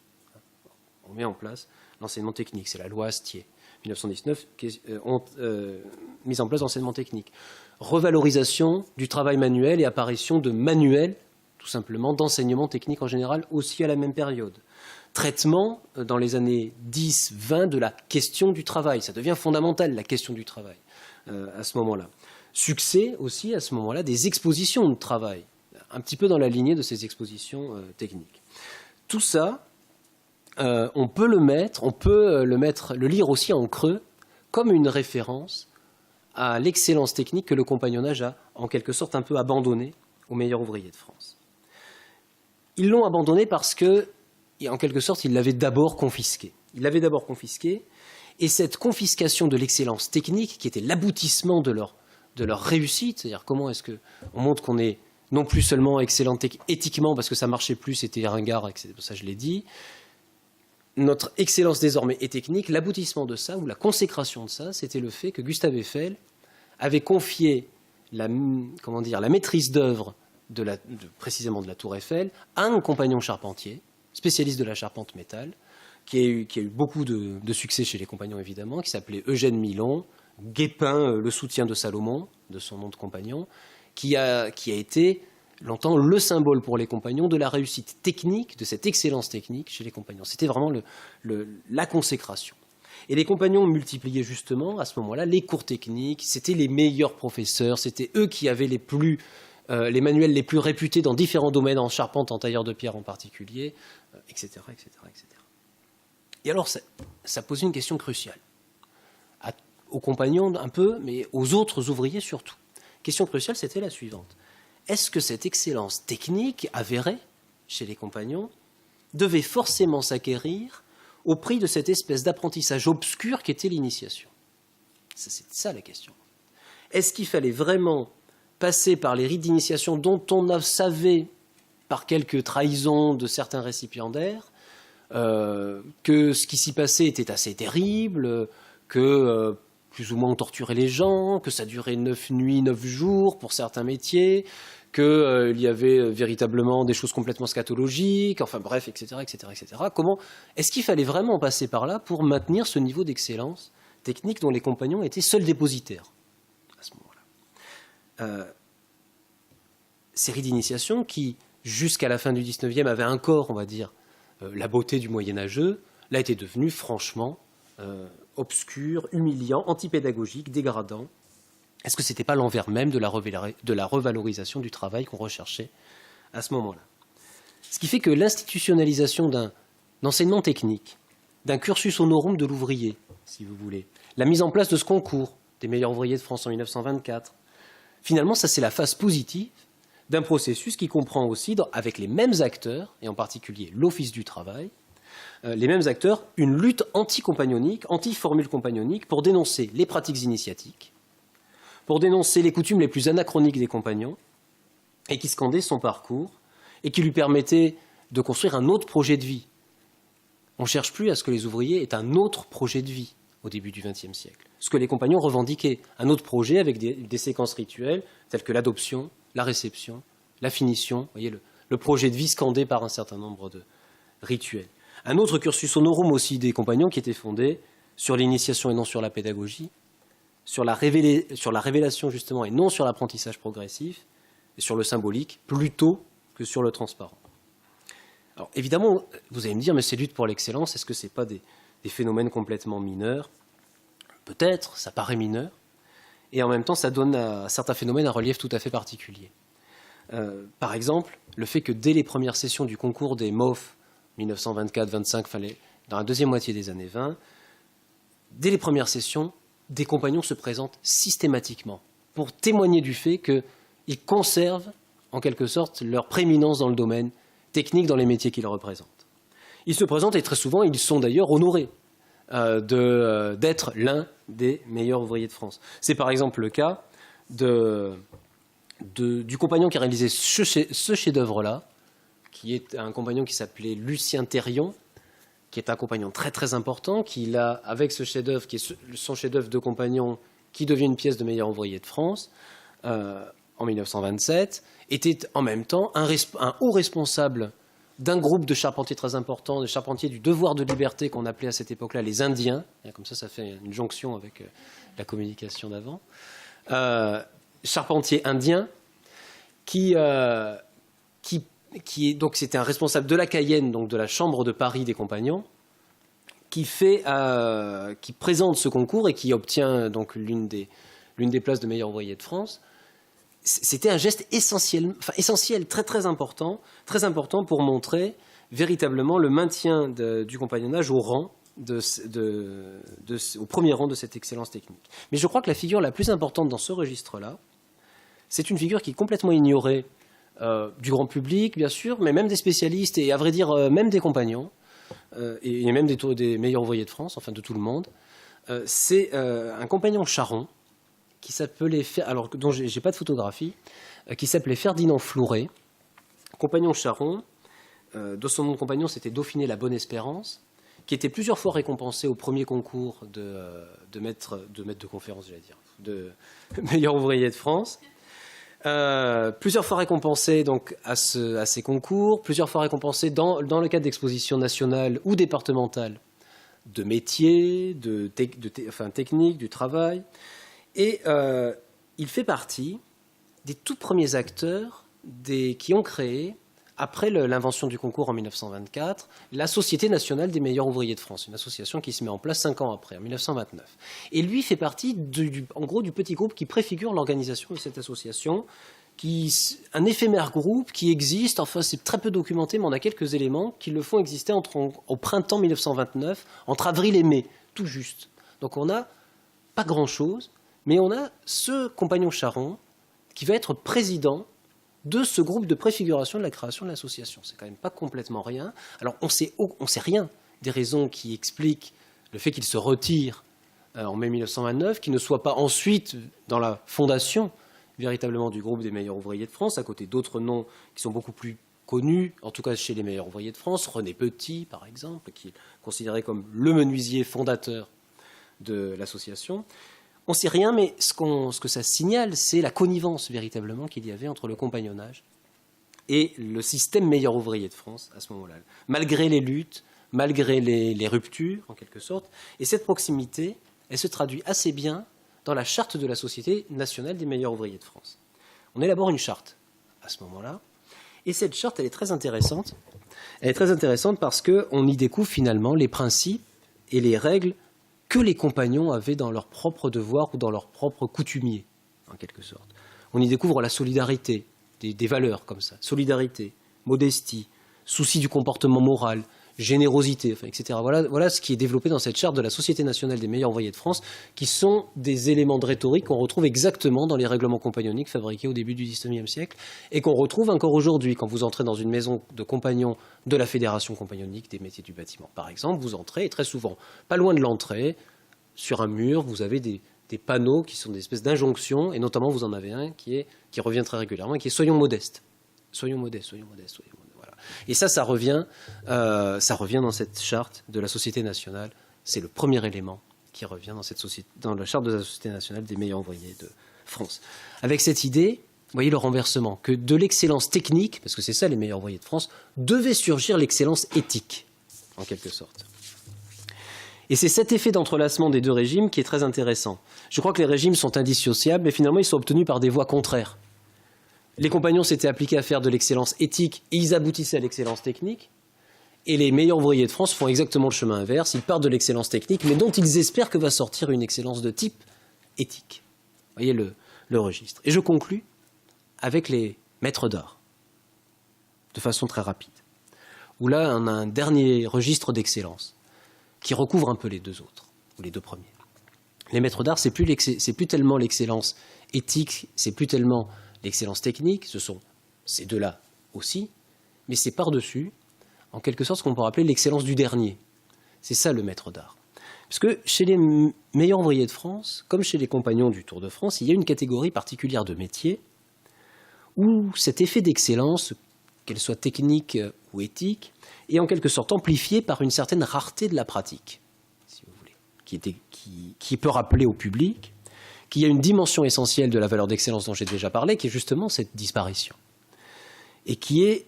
S2: On met en place l'enseignement technique, c'est la loi Astier. 1919, mise en place l'enseignement technique. Revalorisation du travail manuel et apparition de manuels, tout simplement, d'enseignement technique en général, aussi à la même période. Traitement, dans les années 10-20, de la question du travail. Ça devient fondamental, la question du travail, à ce moment-là. Succès aussi, à ce moment-là, des expositions de travail, un petit peu dans la lignée de ces expositions techniques. Tout ça, on peut le lire aussi en creux, comme une référence à l'excellence technique que le compagnonnage a, en quelque sorte, un peu abandonné aux meilleurs ouvriers de France. Ils l'ont abandonné parce que, en quelque sorte, ils l'avaient d'abord confisqué. Et cette confiscation de l'excellence technique, qui était l'aboutissement de leur réussite, c'est-à-dire comment est-ce qu'on montre qu'on est non plus seulement excellent éthiquement, parce que ça marchait plus, c'était ringard, ça je l'ai dit. Notre excellence désormais est technique. L'aboutissement de ça, ou la consécration de ça, c'était le fait que Gustave Eiffel avait confié la maîtrise d'œuvre précisément de la Tour Eiffel à un compagnon charpentier, spécialiste de la charpente métal, qui a eu beaucoup de succès chez les compagnons évidemment, qui s'appelait Eugène Milon, Guépin, le soutien de Salomon, de son nom de compagnon, qui a été longtemps le symbole pour les compagnons de la réussite technique, de cette excellence technique chez les compagnons. C'était vraiment la consécration. Et les compagnons multipliaient justement à ce moment-là les cours techniques, c'était les meilleurs professeurs, c'était eux qui avaient les manuels les plus réputés dans différents domaines, en charpente, en tailleur de pierre en particulier, etc., etc., etc. Et alors ça pose une question cruciale, aux compagnons un peu, mais aux autres ouvriers surtout. Question cruciale, c'était la suivante. Est-ce que cette excellence technique avérée chez les compagnons devait forcément s'acquérir au prix de cette espèce d'apprentissage obscur qu'était l'initiation? C'est ça la question. Est-ce qu'il fallait vraiment passer par les rites d'initiation dont on savait, par quelques trahisons de certains récipiendaires, que ce qui s'y passait était assez terrible, que plus ou moins on torturait les gens, que ça durait 9 nuits, 9 jours pour certains métiers, qu'il y avait véritablement des choses complètement scatologiques, enfin bref, etc., etc., etc. Comment est-ce qu'il fallait vraiment passer par là pour maintenir ce niveau d'excellence technique dont les compagnons étaient seuls dépositaires à ce moment-là? Série d'initiation qui, jusqu'à la fin du 19e, avait encore, on va dire, la beauté du moyenâgeux, là était devenu franchement obscur, humiliant, antipédagogique, dégradant. Est-ce que ce n'était pas l'envers même de la revalorisation du travail qu'on recherchait à ce moment-là? Ce qui fait que l'institutionnalisation d'un enseignement technique, d'un cursus honorum de l'ouvrier, si vous voulez, la mise en place de ce concours des meilleurs ouvriers de France en 1924, finalement, ça c'est la phase positive d'un processus qui comprend aussi, avec les mêmes acteurs, et en particulier l'Office du travail, les mêmes acteurs, une lutte anti-compagnonique, anti-formule compagnonique, pour dénoncer les pratiques initiatiques, pour dénoncer les coutumes les plus anachroniques des compagnons, et qui scandait son parcours, et qui lui permettait de construire un autre projet de vie. On ne cherche plus à ce que les ouvriers aient un autre projet de vie au début du XXe siècle. Ce que les compagnons revendiquaient, un autre projet avec des séquences rituelles, telles que l'adoption, la réception, la finition, vous voyez, le projet de vie scandé par un certain nombre de rituels. Un autre cursus honorum aussi des compagnons qui était fondé sur l'initiation et non sur la pédagogie, sur la révélation justement et non sur l'apprentissage progressif, et sur le symbolique plutôt que sur le transparent. Alors évidemment, vous allez me dire, mais ces luttes pour l'excellence, est-ce que ce n'est pas des phénomènes complètement mineurs? Peut-être, ça paraît mineur, et en même temps ça donne à certains phénomènes un relief tout à fait particulier. Par exemple, le fait que dès les premières sessions du concours des MOF 1924-25, dans la deuxième moitié des années 20, dès les premières sessions, des compagnons se présentent systématiquement pour témoigner du fait qu'ils conservent en quelque sorte leur prééminence dans le domaine technique, dans les métiers qu'ils représentent. Ils se présentent et très souvent ils sont d'ailleurs honorés d'être l'un des meilleurs ouvriers de France. C'est par exemple le cas du compagnon qui a réalisé ce chef-d'œuvre-là, qui est un compagnon qui s'appelait Lucien Thérion, qui est un compagnon très très important, qui a, avec ce chef-d'œuvre, qui est son chef-d'œuvre de compagnon, qui devient une pièce de meilleur ouvrier de France, en 1927, était en même temps un haut responsable d'un groupe de charpentiers très important, de charpentiers du devoir de liberté qu'on appelait à cette époque-là les Indiens. Et comme ça fait une jonction avec la communication d'avant. Charpentier indien donc c'était un responsable de la Cayenne, donc de la Chambre de Paris des compagnons, qui présente ce concours et qui obtient donc l'une des places de meilleur ouvrier de France. C'était un geste essentiel, très très important pour montrer véritablement le maintien du compagnonnage au premier rang de cette excellence technique. Mais je crois que la figure la plus importante dans ce registre-là, c'est une figure qui est complètement ignorée du grand public, bien sûr, mais même des spécialistes et à vrai dire même des compagnons et même des meilleurs ouvriers de France, enfin de tout le monde. C'est un compagnon charron qui s'appelait, alors dont j'ai pas de photographie, qui s'appelait Ferdinand Flouret, compagnon charron. De son nom de compagnon, c'était Dauphiné la Bonne Espérance, qui était plusieurs fois récompensé au premier concours de maître de conférence, j'allais dire, de meilleur ouvrier de France. Plusieurs fois récompensé donc à ces concours, plusieurs fois récompensé dans le cadre d'expositions nationales ou départementales de métiers, techniques, du travail. Et il fait partie des tout premiers acteurs qui ont créé, après l'invention du concours en 1924, la Société nationale des meilleurs ouvriers de France, une association qui se met en place 5 ans après, en 1929. Et lui fait partie, en gros, du petit groupe qui préfigure l'organisation de cette association, un éphémère groupe qui existe, enfin c'est très peu documenté, mais on a quelques éléments qui le font exister au printemps 1929, entre avril et mai, tout juste. Donc on n'a pas grand-chose, mais on a ce compagnon charron qui va être président de ce groupe de préfiguration de la création de l'association. C'est quand même pas complètement rien. Alors on sait rien des raisons qui expliquent le fait qu'il se retire en mai 1929, qu'il ne soit pas ensuite dans la fondation véritablement du groupe des meilleurs ouvriers de France, à côté d'autres noms qui sont beaucoup plus connus, en tout cas chez les meilleurs ouvriers de France, René Petit par exemple, qui est considéré comme le menuisier fondateur de l'association. On ne sait rien, mais ce que ça signale, c'est la connivence véritablement qu'il y avait entre le compagnonnage et le système meilleur ouvrier de France à ce moment-là. Malgré les luttes, malgré les ruptures, en quelque sorte. Et cette proximité, elle se traduit assez bien dans la charte de la Société nationale des meilleurs ouvriers de France. On élabore une charte à ce moment-là. Et cette charte, elle est très intéressante. Elle est très intéressante parce qu'on y découvre finalement les principes et les règles que les compagnons avaient dans leurs propres devoirs ou dans leurs propres coutumiers, en quelque sorte. On y découvre la solidarité, des valeurs comme ça. Solidarité, modestie, souci du comportement moral, générosité, enfin, etc. Voilà ce qui est développé dans cette charte de la Société nationale des meilleurs ouvriers de France, qui sont des éléments de rhétorique qu'on retrouve exactement dans les règlements compagnoniques fabriqués au début du XIXe siècle et qu'on retrouve encore aujourd'hui. Quand vous entrez dans une maison de compagnons de la Fédération compagnonique des métiers du bâtiment, par exemple, vous entrez et très souvent, pas loin de l'entrée, sur un mur, vous avez des panneaux qui sont des espèces d'injonctions, et notamment vous en avez un qui revient très régulièrement, qui est « Soyons modestes ». Soyons modestes, soyons modestes, soyons modestes. Voilà. Et ça revient dans cette charte de la Société nationale. C'est le premier élément qui revient dans la charte de la Société nationale des meilleurs ouvriers de France. Avec cette idée, vous voyez le renversement, que de l'excellence technique, parce que c'est ça les meilleurs ouvriers de France, devait surgir l'excellence éthique, en quelque sorte. Et c'est cet effet d'entrelacement des deux régimes qui est très intéressant. Je crois que les régimes sont indissociables, mais finalement ils sont obtenus par des voies contraires. Les compagnons s'étaient appliqués à faire de l'excellence éthique et ils aboutissaient à l'excellence technique. Et les meilleurs ouvriers de France font exactement le chemin inverse. Ils partent de l'excellence technique, mais dont ils espèrent que va sortir une excellence de type éthique. Vous voyez le registre. Et je conclus avec les maîtres d'art, de façon très rapide. Où là, on a un dernier registre d'excellence qui recouvre un peu les deux autres, ou les deux premiers. Les maîtres d'art, c'est plus tellement l'excellence éthique, c'est plus tellement l'excellence technique, ce sont ces deux-là aussi, mais c'est par-dessus, en quelque sorte, ce qu'on peut appeler l'excellence du dernier. C'est ça le maître d'art. Parce que chez les meilleurs ouvriers de France, comme chez les compagnons du Tour de France, il y a une catégorie particulière de métiers où cet effet d'excellence, qu'elle soit technique ou éthique, est en quelque sorte amplifié par une certaine rareté de la pratique, si vous voulez, qui peut rappeler au public qu'il y a une dimension essentielle de la valeur d'excellence dont j'ai déjà parlé, qui est justement cette disparition. Et qui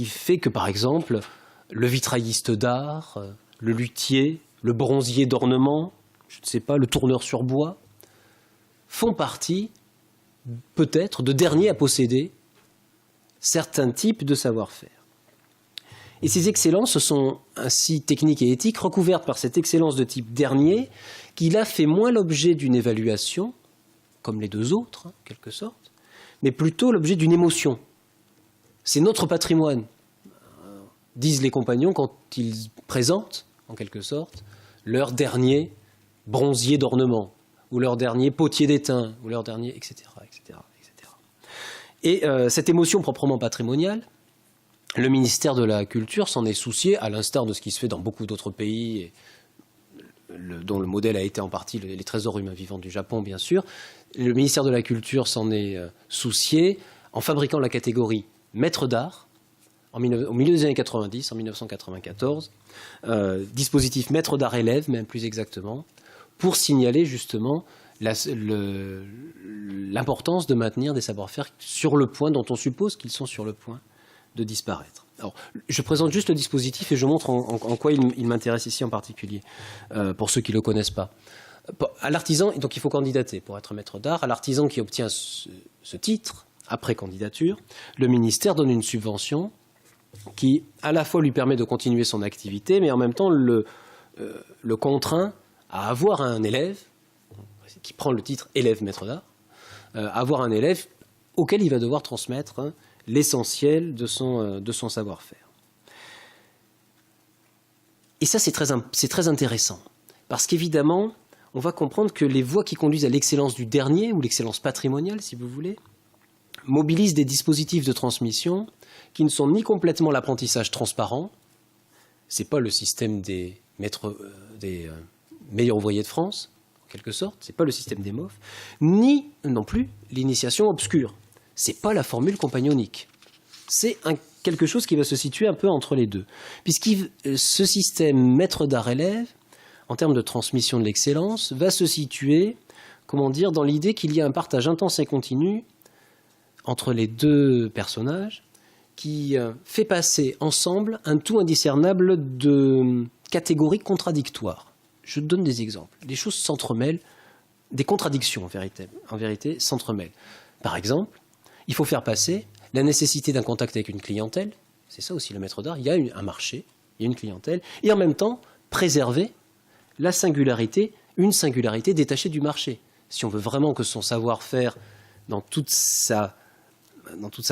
S2: fait que, par exemple, le vitrailliste d'art, le luthier, le bronzier d'ornement, je ne sais pas, le tourneur sur bois, font partie, peut-être, de derniers à posséder certains types de savoir-faire. Et ces excellences sont ainsi techniques et éthiques, recouvertes par cette excellence de type dernier, qui là fait moins l'objet d'une évaluation, comme les deux autres, en quelque sorte, mais plutôt l'objet d'une émotion. C'est notre patrimoine, disent les compagnons quand ils présentent, en quelque sorte, leur dernier bronzier d'ornement, ou leur dernier potier d'étain, ou leur dernier, etc., etc., etc. Et cette émotion proprement patrimoniale, le ministère de la Culture s'en est soucié, à l'instar de ce qui se fait dans beaucoup d'autres pays, et dont le modèle a été en partie les trésors humains vivants du Japon, bien sûr. Le ministère de la Culture s'en est soucié en fabriquant la catégorie maître d'art au milieu des années 90, en 1994, dispositif maître d'art élève, même plus exactement, pour signaler justement l'importance de maintenir des savoir-faire sur le point, dont on suppose qu'ils sont sur le point de disparaître. Alors, je présente juste le dispositif et je montre en quoi il m'intéresse ici en particulier, pour ceux qui ne le connaissent pas. À l'artisan, donc il faut candidater pour être maître d'art. À l'artisan qui obtient ce titre, après candidature, le ministère donne une subvention qui, à la fois, lui permet de continuer son activité, mais en même temps le contraint à avoir un élève, qui prend le titre élève maître d'art, avoir un élève auquel il va devoir transmettre l'essentiel de son savoir-faire. Et ça, c'est très intéressant, parce qu'évidemment, on va comprendre que les voies qui conduisent à l'excellence du dernier, ou l'excellence patrimoniale, si vous voulez, mobilisent des dispositifs de transmission qui ne sont ni complètement l'apprentissage transparent, c'est pas le système des meilleurs ouvriers de France, en quelque sorte, c'est pas le système des MOF, ni non plus l'initiation obscure. C'est pas la formule compagnonique. C'est quelque chose qui va se situer un peu entre les deux. Puisque ce système maître d'art élève, en termes de transmission de l'excellence, va se situer comment dire, dans l'idée qu'il y a un partage intense et continu entre les deux personnages qui fait passer ensemble un tout indiscernable de catégories contradictoires. Je donne des exemples. Les choses s'entremêlent, des contradictions en vérité s'entremêlent. Par exemple, il faut faire passer la nécessité d'un contact avec une clientèle, c'est ça aussi le maître d'art, il y a un marché, il y a une clientèle, et en même temps préserver la singularité, une singularité détachée du marché. Si on veut vraiment que son savoir-faire, dans toute sa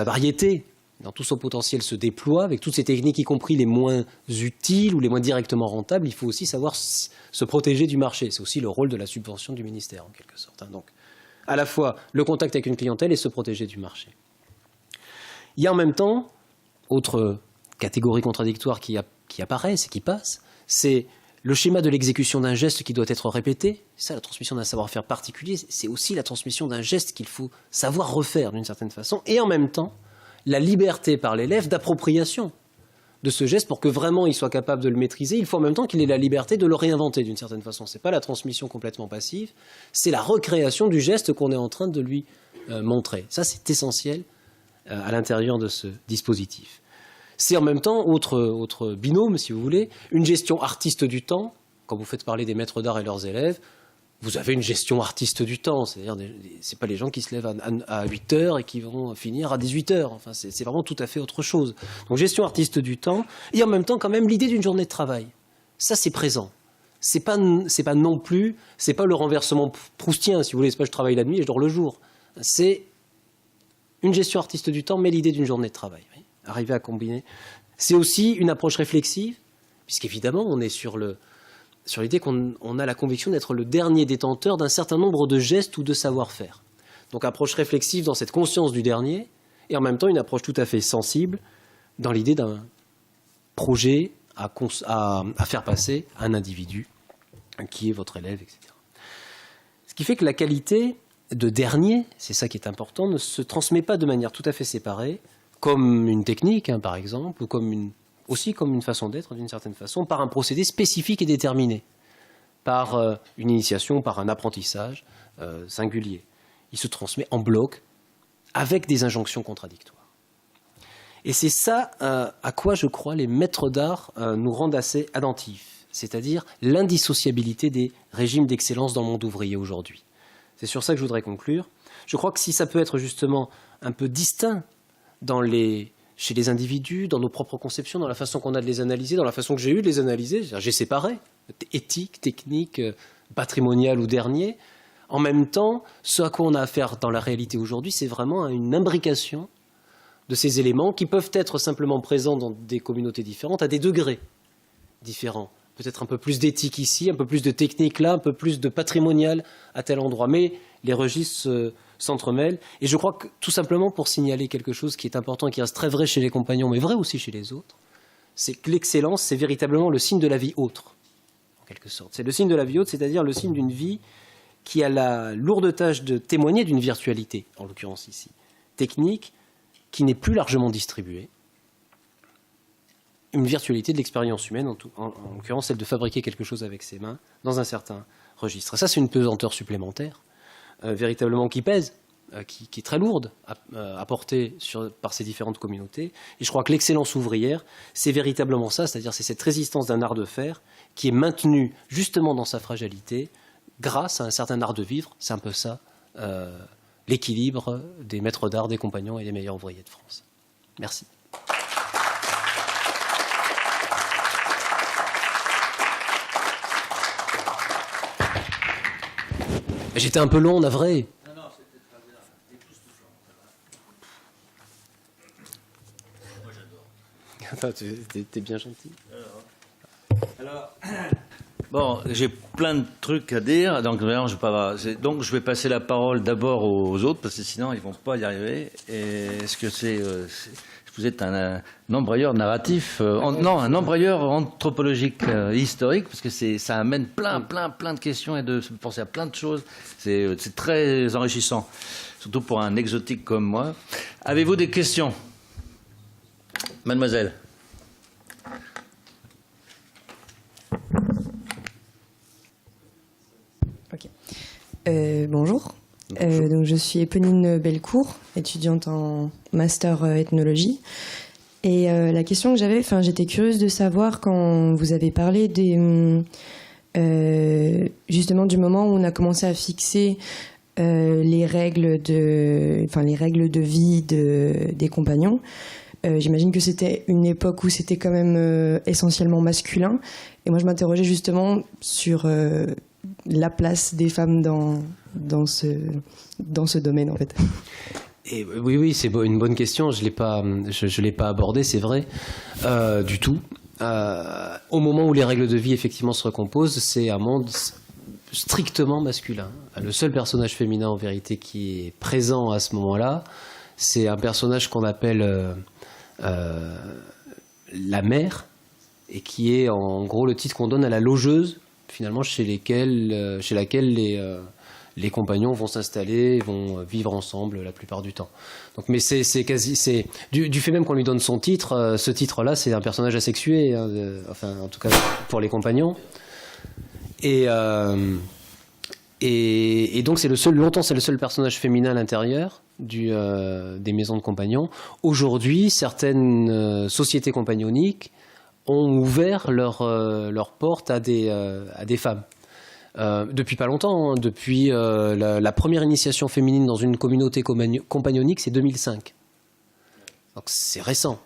S2: variété, dans tout son potentiel se déploie, avec toutes ces techniques, y compris les moins utiles ou les moins directement rentables, il faut aussi savoir se protéger du marché. C'est aussi le rôle de la subvention du ministère, en quelque sorte. Donc, à la fois le contact avec une clientèle et se protéger du marché. Il y a en même temps, autre catégorie contradictoire qui apparaissent et qui passent, c'est le schéma de l'exécution d'un geste qui doit être répété. C'est ça, la transmission d'un savoir-faire particulier. C'est aussi la transmission d'un geste qu'il faut savoir refaire d'une certaine façon. Et en même temps, la liberté par l'élève d'appropriation de ce geste pour que vraiment il soit capable de le maîtriser. Il faut en même temps qu'il ait la liberté de le réinventer d'une certaine façon. Ce n'est pas la transmission complètement passive, c'est la recréation du geste qu'on est en train de lui montrer. Ça, c'est essentiel à l'intérieur de ce dispositif. C'est en même temps, autre binôme, si vous voulez, une gestion artiste du temps. Quand vous faites parler des maîtres d'art et leurs élèves, vous avez une gestion artiste du temps. C'est-à-dire, c'est pas les gens qui se lèvent à 8 heures et qui vont finir à 18 heures. Enfin, c'est vraiment tout à fait autre chose. Donc, gestion artiste du temps. Et en même temps, quand même, l'idée d'une journée de travail. Ça, c'est présent. C'est pas non plus, c'est pas le renversement proustien, si vous voulez. C'est pas je travaille la nuit et je dors le jour. C'est une gestion artiste du temps, mais l'idée d'une journée de travail. Oui. Arriver à combiner. C'est aussi une approche réflexive, puisqu'évidemment, on est sur l'idée qu'on a la conviction d'être le dernier détenteur d'un certain nombre de gestes ou de savoir-faire. Donc, approche réflexive dans cette conscience du dernier, et en même temps, une approche tout à fait sensible dans l'idée d'un projet à faire passer un individu qui est votre élève, etc. Ce qui fait que la qualité de dernier, c'est ça qui est important, ne se transmet pas de manière tout à fait séparée, comme une technique, par exemple, ou aussi comme une façon d'être, d'une certaine façon, par un procédé spécifique et déterminé, par une initiation, par un apprentissage singulier. Il se transmet en bloc, avec des injonctions contradictoires. Et c'est ça à quoi, je crois, les maîtres d'art nous rendent assez attentifs, c'est-à-dire l'indissociabilité des régimes d'excellence dans le monde ouvrier aujourd'hui. C'est sur ça que je voudrais conclure. Je crois que si ça peut être justement un peu distinct chez les individus, dans nos propres conceptions, dans la façon qu'on a de les analyser, dans la façon que j'ai eu de les analyser, j'ai séparé éthique, technique, patrimonial ou dernier. En même temps, ce à quoi on a affaire dans la réalité aujourd'hui, c'est vraiment à une imbrication de ces éléments qui peuvent être simplement présents dans des communautés différentes, à des degrés différents. Peut-être un peu plus d'éthique ici, un peu plus de technique là, un peu plus de patrimonial à tel endroit. Mais les registres s'entremêlent. Et je crois que, tout simplement, pour signaler quelque chose qui est important et qui reste très vrai chez les compagnons, mais vrai aussi chez les autres, c'est que l'excellence, c'est véritablement le signe de la vie autre, en quelque sorte. C'est le signe de la vie autre, c'est-à-dire le signe d'une vie qui a la lourde tâche de témoigner d'une virtualité, en l'occurrence ici, technique, qui n'est plus largement distribuée. Une virtualité de l'expérience humaine, en l'occurrence celle de fabriquer quelque chose avec ses mains dans un certain registre. Et ça, c'est une pesanteur supplémentaire, véritablement qui pèse, qui est très lourde à porter par ces différentes communautés. Et je crois que l'excellence ouvrière, c'est véritablement ça, c'est-à-dire c'est cette résistance d'un art de faire qui est maintenue justement dans sa fragilité grâce à un certain art de vivre. C'est un peu ça, l'équilibre des maîtres d'art, des compagnons et des meilleurs ouvriers de France. Merci. J'étais un peu long, navré. Non, c'était très bien. Époustouflant. Moi, j'adore. T'es bien gentil.
S1: Alors, bon, j'ai plein de trucs à dire, donc je vais passer la parole d'abord aux autres, parce que sinon, ils ne vont pas y arriver. Est-ce que vous êtes un embrayeur narratif, un embrayeur anthropologique historique, parce que ça amène plein de questions et de penser à plein de choses. C'est très enrichissant, surtout pour un exotique comme moi. Avez-vous des questions, mademoiselle?
S3: Ok. Bonjour. Donc je suis Éponine Bellecour, étudiante en master ethnologie. Et la question que j'avais, j'étais curieuse de savoir quand vous avez parlé justement du moment où on a commencé à fixer les règles de vie des compagnons. J'imagine que c'était une époque où c'était quand même essentiellement masculin. Et moi, je m'interrogeais justement sur la place des femmes dans ce domaine, en fait.
S2: Et oui, c'est une bonne question. Je l'ai pas abordé, c'est vrai, du tout. Au moment où les règles de vie effectivement se recomposent, c'est un monde strictement masculin. Le seul personnage féminin en vérité qui est présent à ce moment-là, c'est un personnage qu'on appelle la mère, et qui est en gros le titre qu'on donne à la logeuse, finalement chez laquelle les compagnons vont s'installer, vont vivre ensemble la plupart du temps. Donc, mais c'est du fait même qu'on lui donne son titre, ce titre-là, c'est un personnage asexué, hein, en tout cas pour les compagnons. Et donc longtemps c'est le seul personnage féminin à l'intérieur des maisons de compagnons. Aujourd'hui, certaines sociétés compagnoniques ont ouvert leurs portes à des femmes. Depuis pas longtemps, hein, depuis la première initiation féminine dans une communauté compagnonique, c'est 2005. Donc c'est récent,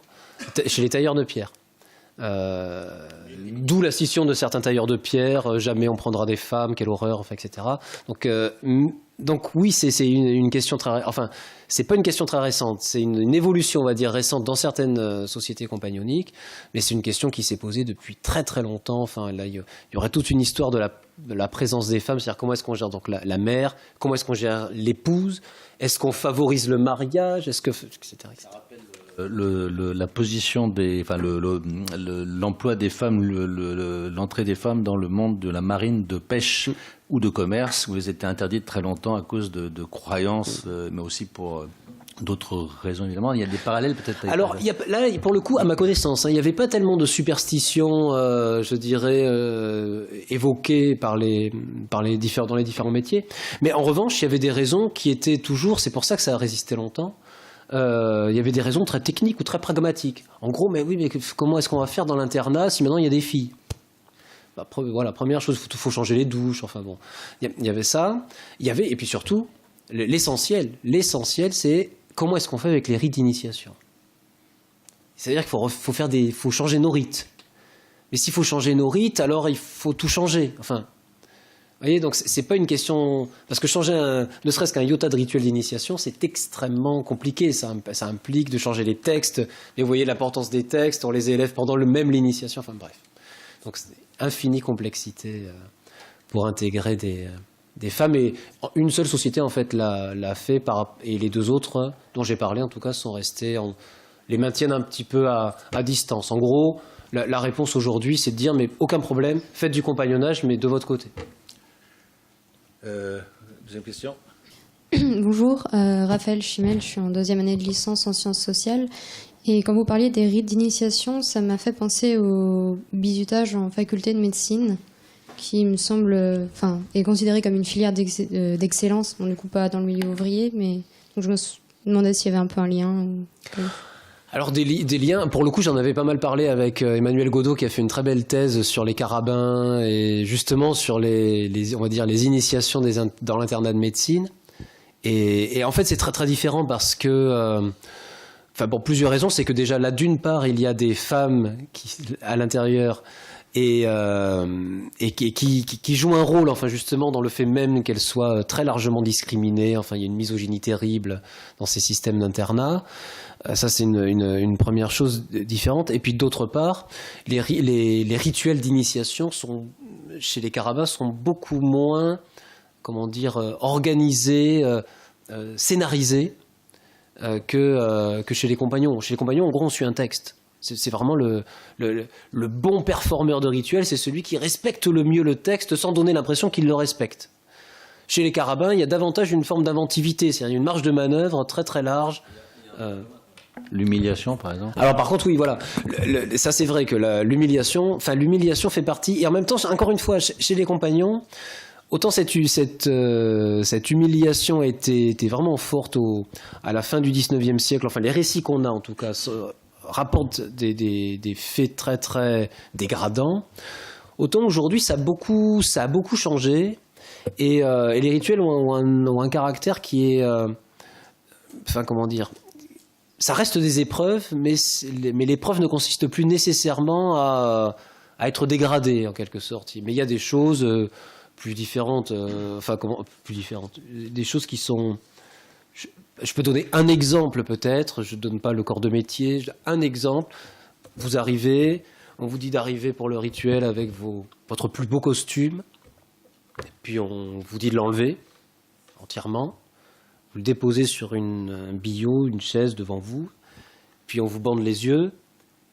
S2: chez les tailleurs de pierre. D'où la scission de certains tailleurs de pierre, jamais on prendra des femmes, quelle horreur, etc. Donc oui, c'est une question très... Enfin, c'est pas une question très récente, c'est une évolution, on va dire, récente dans certaines sociétés compagnoniques, mais c'est une question qui s'est posée depuis très très longtemps. Enfin, là, il y aurait toute une histoire de la présence des femmes, c'est-à-dire comment est-ce qu'on gère donc la mère, comment est-ce qu'on gère l'épouse, est-ce qu'on favorise le mariage, etc.
S1: La position l'emploi des femmes, l'entrée des femmes dans le monde de la marine, de pêche ou de commerce, où elles étaient interdites très longtemps à cause de croyances, mais aussi pour d'autres raisons évidemment. Il y a des parallèles peut-être.
S2: Alors là, pour le coup, à ma connaissance, il n'y avait pas tellement de superstitions, je dirais, évoquées dans les différents métiers. Mais en revanche, il y avait des raisons qui étaient toujours. C'est pour ça que ça a résisté longtemps. Il y avait des raisons très techniques ou très pragmatiques. En gros, mais comment est-ce qu'on va faire dans l'internat si maintenant il y a des filles ? Voilà, première chose, il faut changer les douches. Enfin bon, il y avait ça. Et puis surtout, l'essentiel, c'est comment est-ce qu'on fait avec les rites d'initiation. C'est-à-dire qu'il faut changer nos rites. Mais s'il faut changer nos rites, alors il faut tout changer. Enfin. Vous voyez, donc c'est pas une question... Parce que changer ne serait-ce qu'un iota de rituel d'initiation, c'est extrêmement compliqué. Ça implique de changer les textes. Et vous voyez l'importance des textes, on les élève pendant l'initiation. Enfin bref. Donc c'est infinie complexité pour intégrer des femmes. Et une seule société, en fait, l'a fait. Et les deux autres, dont j'ai parlé, en tout cas, sont restés... les maintiennent un petit peu à distance. En gros, la réponse aujourd'hui, c'est de dire, mais aucun problème, faites du compagnonnage, mais de votre côté.
S1: Deuxième question.
S4: Bonjour, Raphaël Chimel, je suis en 2e année de licence en sciences sociales. Et quand vous parliez des rites d'initiation, ça m'a fait penser au bizutage en faculté de médecine, qui me semble, est considéré comme une filière d'excellence, bon, du coup pas dans le milieu ouvrier, mais donc je me demandais s'il y avait un peu un lien.
S2: Alors des liens, pour le coup j'en avais pas mal parlé avec Emmanuel Godot qui a fait une très belle thèse sur les carabins et justement sur on va dire les initiations dans l'internat de médecine. Et en fait c'est très très différent parce que, pour plusieurs raisons, c'est que déjà là d'une part il y a des femmes à l'intérieur et qui jouent un rôle, justement dans le fait même qu'elles soient très largement discriminées. Il y a une misogynie terrible dans ces systèmes d'internat. Ça, c'est une première chose différente. Et puis, d'autre part, les rituels d'initiation chez les carabins sont beaucoup moins, organisés, scénarisés que chez les compagnons. Chez les compagnons, en gros, on suit un texte. C'est vraiment le bon performeur de rituel, c'est celui qui respecte le mieux le texte sans donner l'impression qu'il le respecte. Chez les carabins, il y a davantage une forme d'inventivité, c'est-à-dire une marge de manœuvre très très large.
S1: L'humiliation, par exemple.
S2: Alors par contre, oui, voilà. Ça, c'est vrai que l'humiliation fait partie. Et en même temps, encore une fois, chez les compagnons, autant cette humiliation était vraiment forte à la fin du 19e siècle, enfin les récits qu'on a en tout cas rapportent des faits très très dégradants, autant aujourd'hui ça a beaucoup changé et les rituels ont un caractère qui est... enfin comment dire, ça reste des épreuves, mais l'épreuve ne consiste plus nécessairement à être dégradée en quelque sorte. Mais il y a des choses plus différentes, des choses qui sont... Je peux donner un exemple peut-être, je ne donne pas le corps de métier, un exemple, vous arrivez, on vous dit d'arriver pour le rituel avec votre plus beau costume, puis on vous dit de l'enlever entièrement. Vous le déposez sur un billot, une chaise devant vous, puis on vous bande les yeux,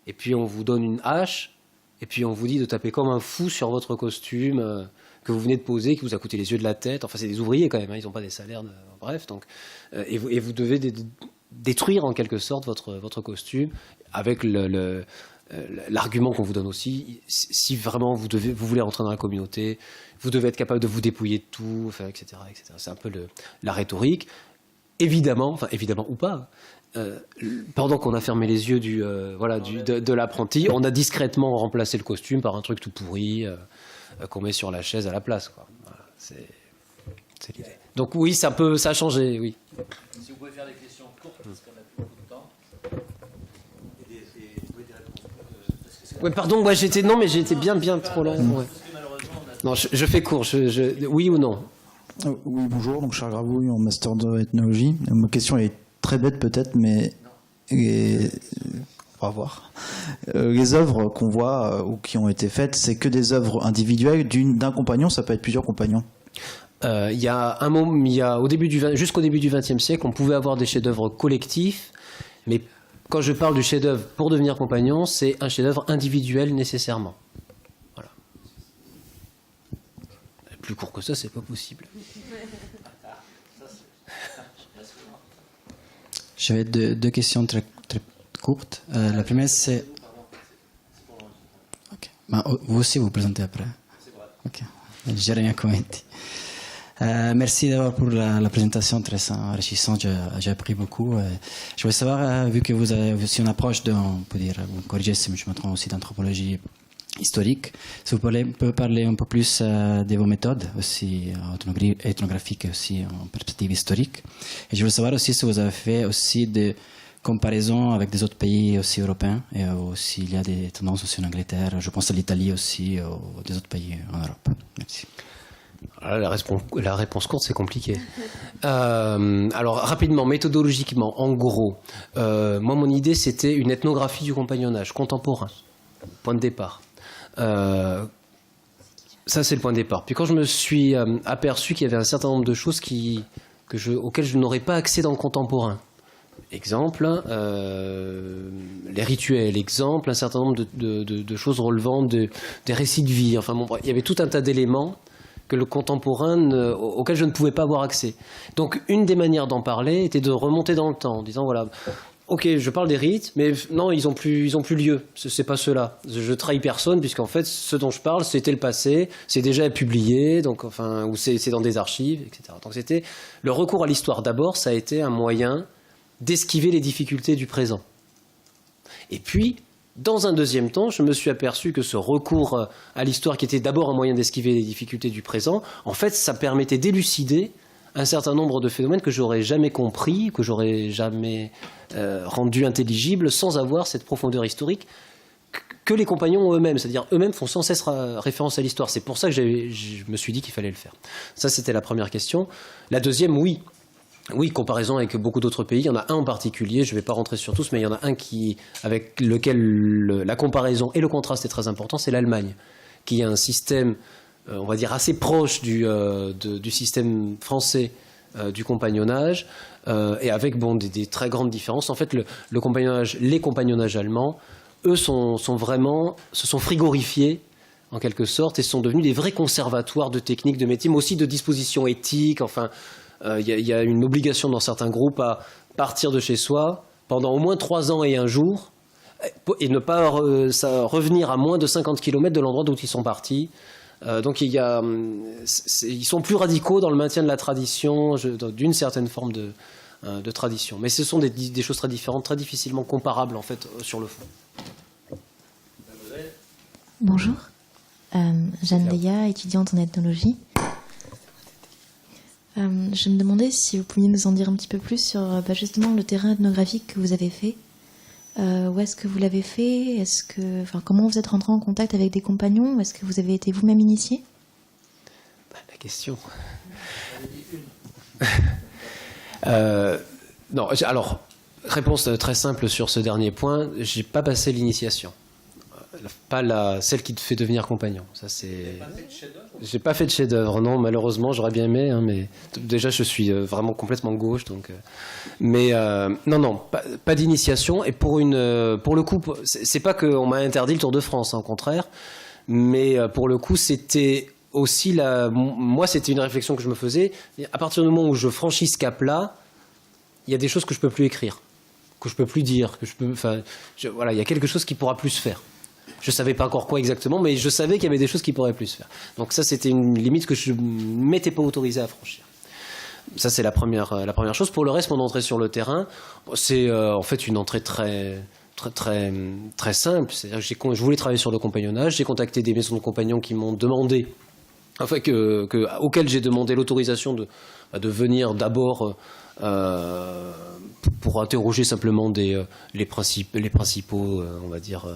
S2: et puis on vous donne une hache, et puis on vous dit de taper comme un fou sur votre costume que vous venez de poser, qui vous a coûté les yeux de la tête. Enfin, c'est des ouvriers quand même, hein, ils n'ont pas des salaires, bref. Donc, et vous devez détruire en quelque sorte votre costume avec l'argument qu'on vous donne aussi. Si vraiment vous voulez rentrer dans la communauté, vous devez être capable de vous dépouiller de tout, enfin, etc., etc. C'est un peu la rhétorique. Évidemment ou pas, pendant qu'on a fermé les yeux de l'apprenti, on a discrètement remplacé le costume par un truc tout pourri qu'on met sur la chaise à la place, quoi. Voilà, c'est l'idée. Donc oui, ça a changé, oui.
S1: Si vous pouvez faire des questions courtes, parce qu'on n'a plus beaucoup de temps.
S2: Ouais, pardon, moi j'étais bien trop long. Ouais. Non, je fais court. Oui ou non?
S5: Oui, bonjour, donc Charles Gravouille en master de ethnologie. Ma question est très bête peut-être, mais on va voir. Les œuvres qu'on voit ou qui ont été faites, c'est que des œuvres individuelles d'un compagnon, ça peut être plusieurs compagnons.
S2: Il y a jusqu'au début du XXe siècle, on pouvait avoir des chefs-d'œuvre collectifs, mais quand je parle du chef-d'œuvre pour devenir compagnon, c'est un chef-d'œuvre individuel nécessairement. Voilà. Plus court que ça, c'est pas possible.
S6: J'avais deux questions très, très courtes. La première, c'est... Okay. Vous aussi, vous présentez après. Ok. J'ai rien commenté. Merci d'abord pour la présentation très enrichissante. J'ai appris beaucoup. Je voulais savoir, vu que vous avez aussi une approche on peut dire, vous me corrigez si je me trompe aussi d'anthropologie historique, si vous pouvez parler un peu plus de vos méthodes aussi ethnographiques et aussi en perspective historique. Et je voulais savoir aussi si vous avez fait aussi des comparaisons avec des autres pays aussi européens et aussi il y a des tendances aussi en Angleterre. Je pense à l'Italie aussi ou des autres pays en Europe. Merci.
S2: La réponse courte, c'est compliqué. Alors, rapidement, méthodologiquement, en gros, moi, mon idée, c'était une ethnographie du compagnonnage contemporain. Point de départ. Ça, c'est le point de départ. Puis quand je me suis aperçu qu'il y avait un certain nombre de choses auxquelles je n'aurais pas accès dans le contemporain. Exemple, les rituels. Exemple, un certain nombre de choses relevant des récits de vie. Enfin, bon, il y avait tout un tas d'éléments que le contemporain auquel je ne pouvais pas avoir accès. Donc, une des manières d'en parler était de remonter dans le temps, en disant, voilà, ok, je parle des rites, mais non, ils ont plus lieu. C'est pas ceux-là. Je trahis personne, puisqu'en fait, ce dont je parle, c'était le passé, c'est déjà publié, donc, enfin, ou c'est dans des archives, etc. Donc, c'était le recours à l'histoire. D'abord, ça a été un moyen d'esquiver les difficultés du présent. Et puis, dans un deuxième temps, je me suis aperçu que ce recours à l'histoire, qui était d'abord un moyen d'esquiver les difficultés du présent, en fait, ça permettait d'élucider un certain nombre de phénomènes que j'aurais jamais compris, que j'aurais jamais rendu intelligibles, sans avoir cette profondeur historique que les compagnons ont eux-mêmes. C'est-à-dire, eux-mêmes font sans cesse référence à l'histoire. C'est pour ça que je me suis dit qu'il fallait le faire. Ça, c'était la première question. La deuxième, oui. Oui, comparaison avec beaucoup d'autres pays. Il y en a un en particulier, je ne vais pas rentrer sur tous, mais il y en a un avec lequel la comparaison et le contraste est très important, c'est l'Allemagne, qui a un système, on va dire, assez proche du système français du compagnonnage, et avec des très grandes différences. En fait, les compagnonnages allemands, eux, se sont frigorifiés, en quelque sorte, et sont devenus des vrais conservatoires de techniques, de métiers, mais aussi de dispositions éthiques, enfin... Il y a une obligation dans certains groupes à partir de chez soi pendant au moins 3 ans et 1 jour et ne pas revenir à moins de 50 km de l'endroit d'où ils sont partis Donc ils sont plus radicaux dans le maintien de la tradition, d'une certaine forme de tradition. Mais ce sont des choses très différentes, très difficilement comparables en fait sur le fond.
S7: Bonjour, Jeanne Leia, étudiante en ethnologie. Je me demandais si vous pouviez nous en dire un petit peu plus sur justement le terrain ethnographique que vous avez fait. Où est-ce que vous l'avez fait? Comment vous êtes rentré en contact avec des compagnons? Est-ce que vous avez été vous-même initié?
S2: La question. Non, alors, réponse très simple sur ce dernier point. J'ai pas passé l'initiation. Pas celle qui te fait devenir compagnon. Ça, c'est. J'ai pas fait de chef-d'œuvre, non, malheureusement, j'aurais bien aimé, hein, mais déjà je suis vraiment complètement gauche, donc. Mais non, pas d'initiation. Et pour le coup, c'est pas qu'on m'a interdit le Tour de France, hein, au contraire, mais pour le coup, c'était aussi moi, c'était une réflexion que je me faisais. À partir du moment où je franchis ce cap-là, il y a des choses que je peux plus écrire, que je peux plus dire, voilà, il y a quelque chose qui pourra plus se faire. Je savais pas encore quoi exactement, mais je savais qu'il y avait des choses qui pourraient plus se faire. Donc ça, c'était une limite que je m'étais pas autorisé à franchir. Ça, c'est la première chose. Pour le reste, mon entrée sur le terrain, c'est en fait une entrée très simple. C'est-à-dire que je voulais travailler sur le compagnonnage. J'ai contacté des maisons de compagnons qui m'ont demandé, auxquelles j'ai demandé l'autorisation de venir d'abord pour interroger simplement les principaux, on va dire,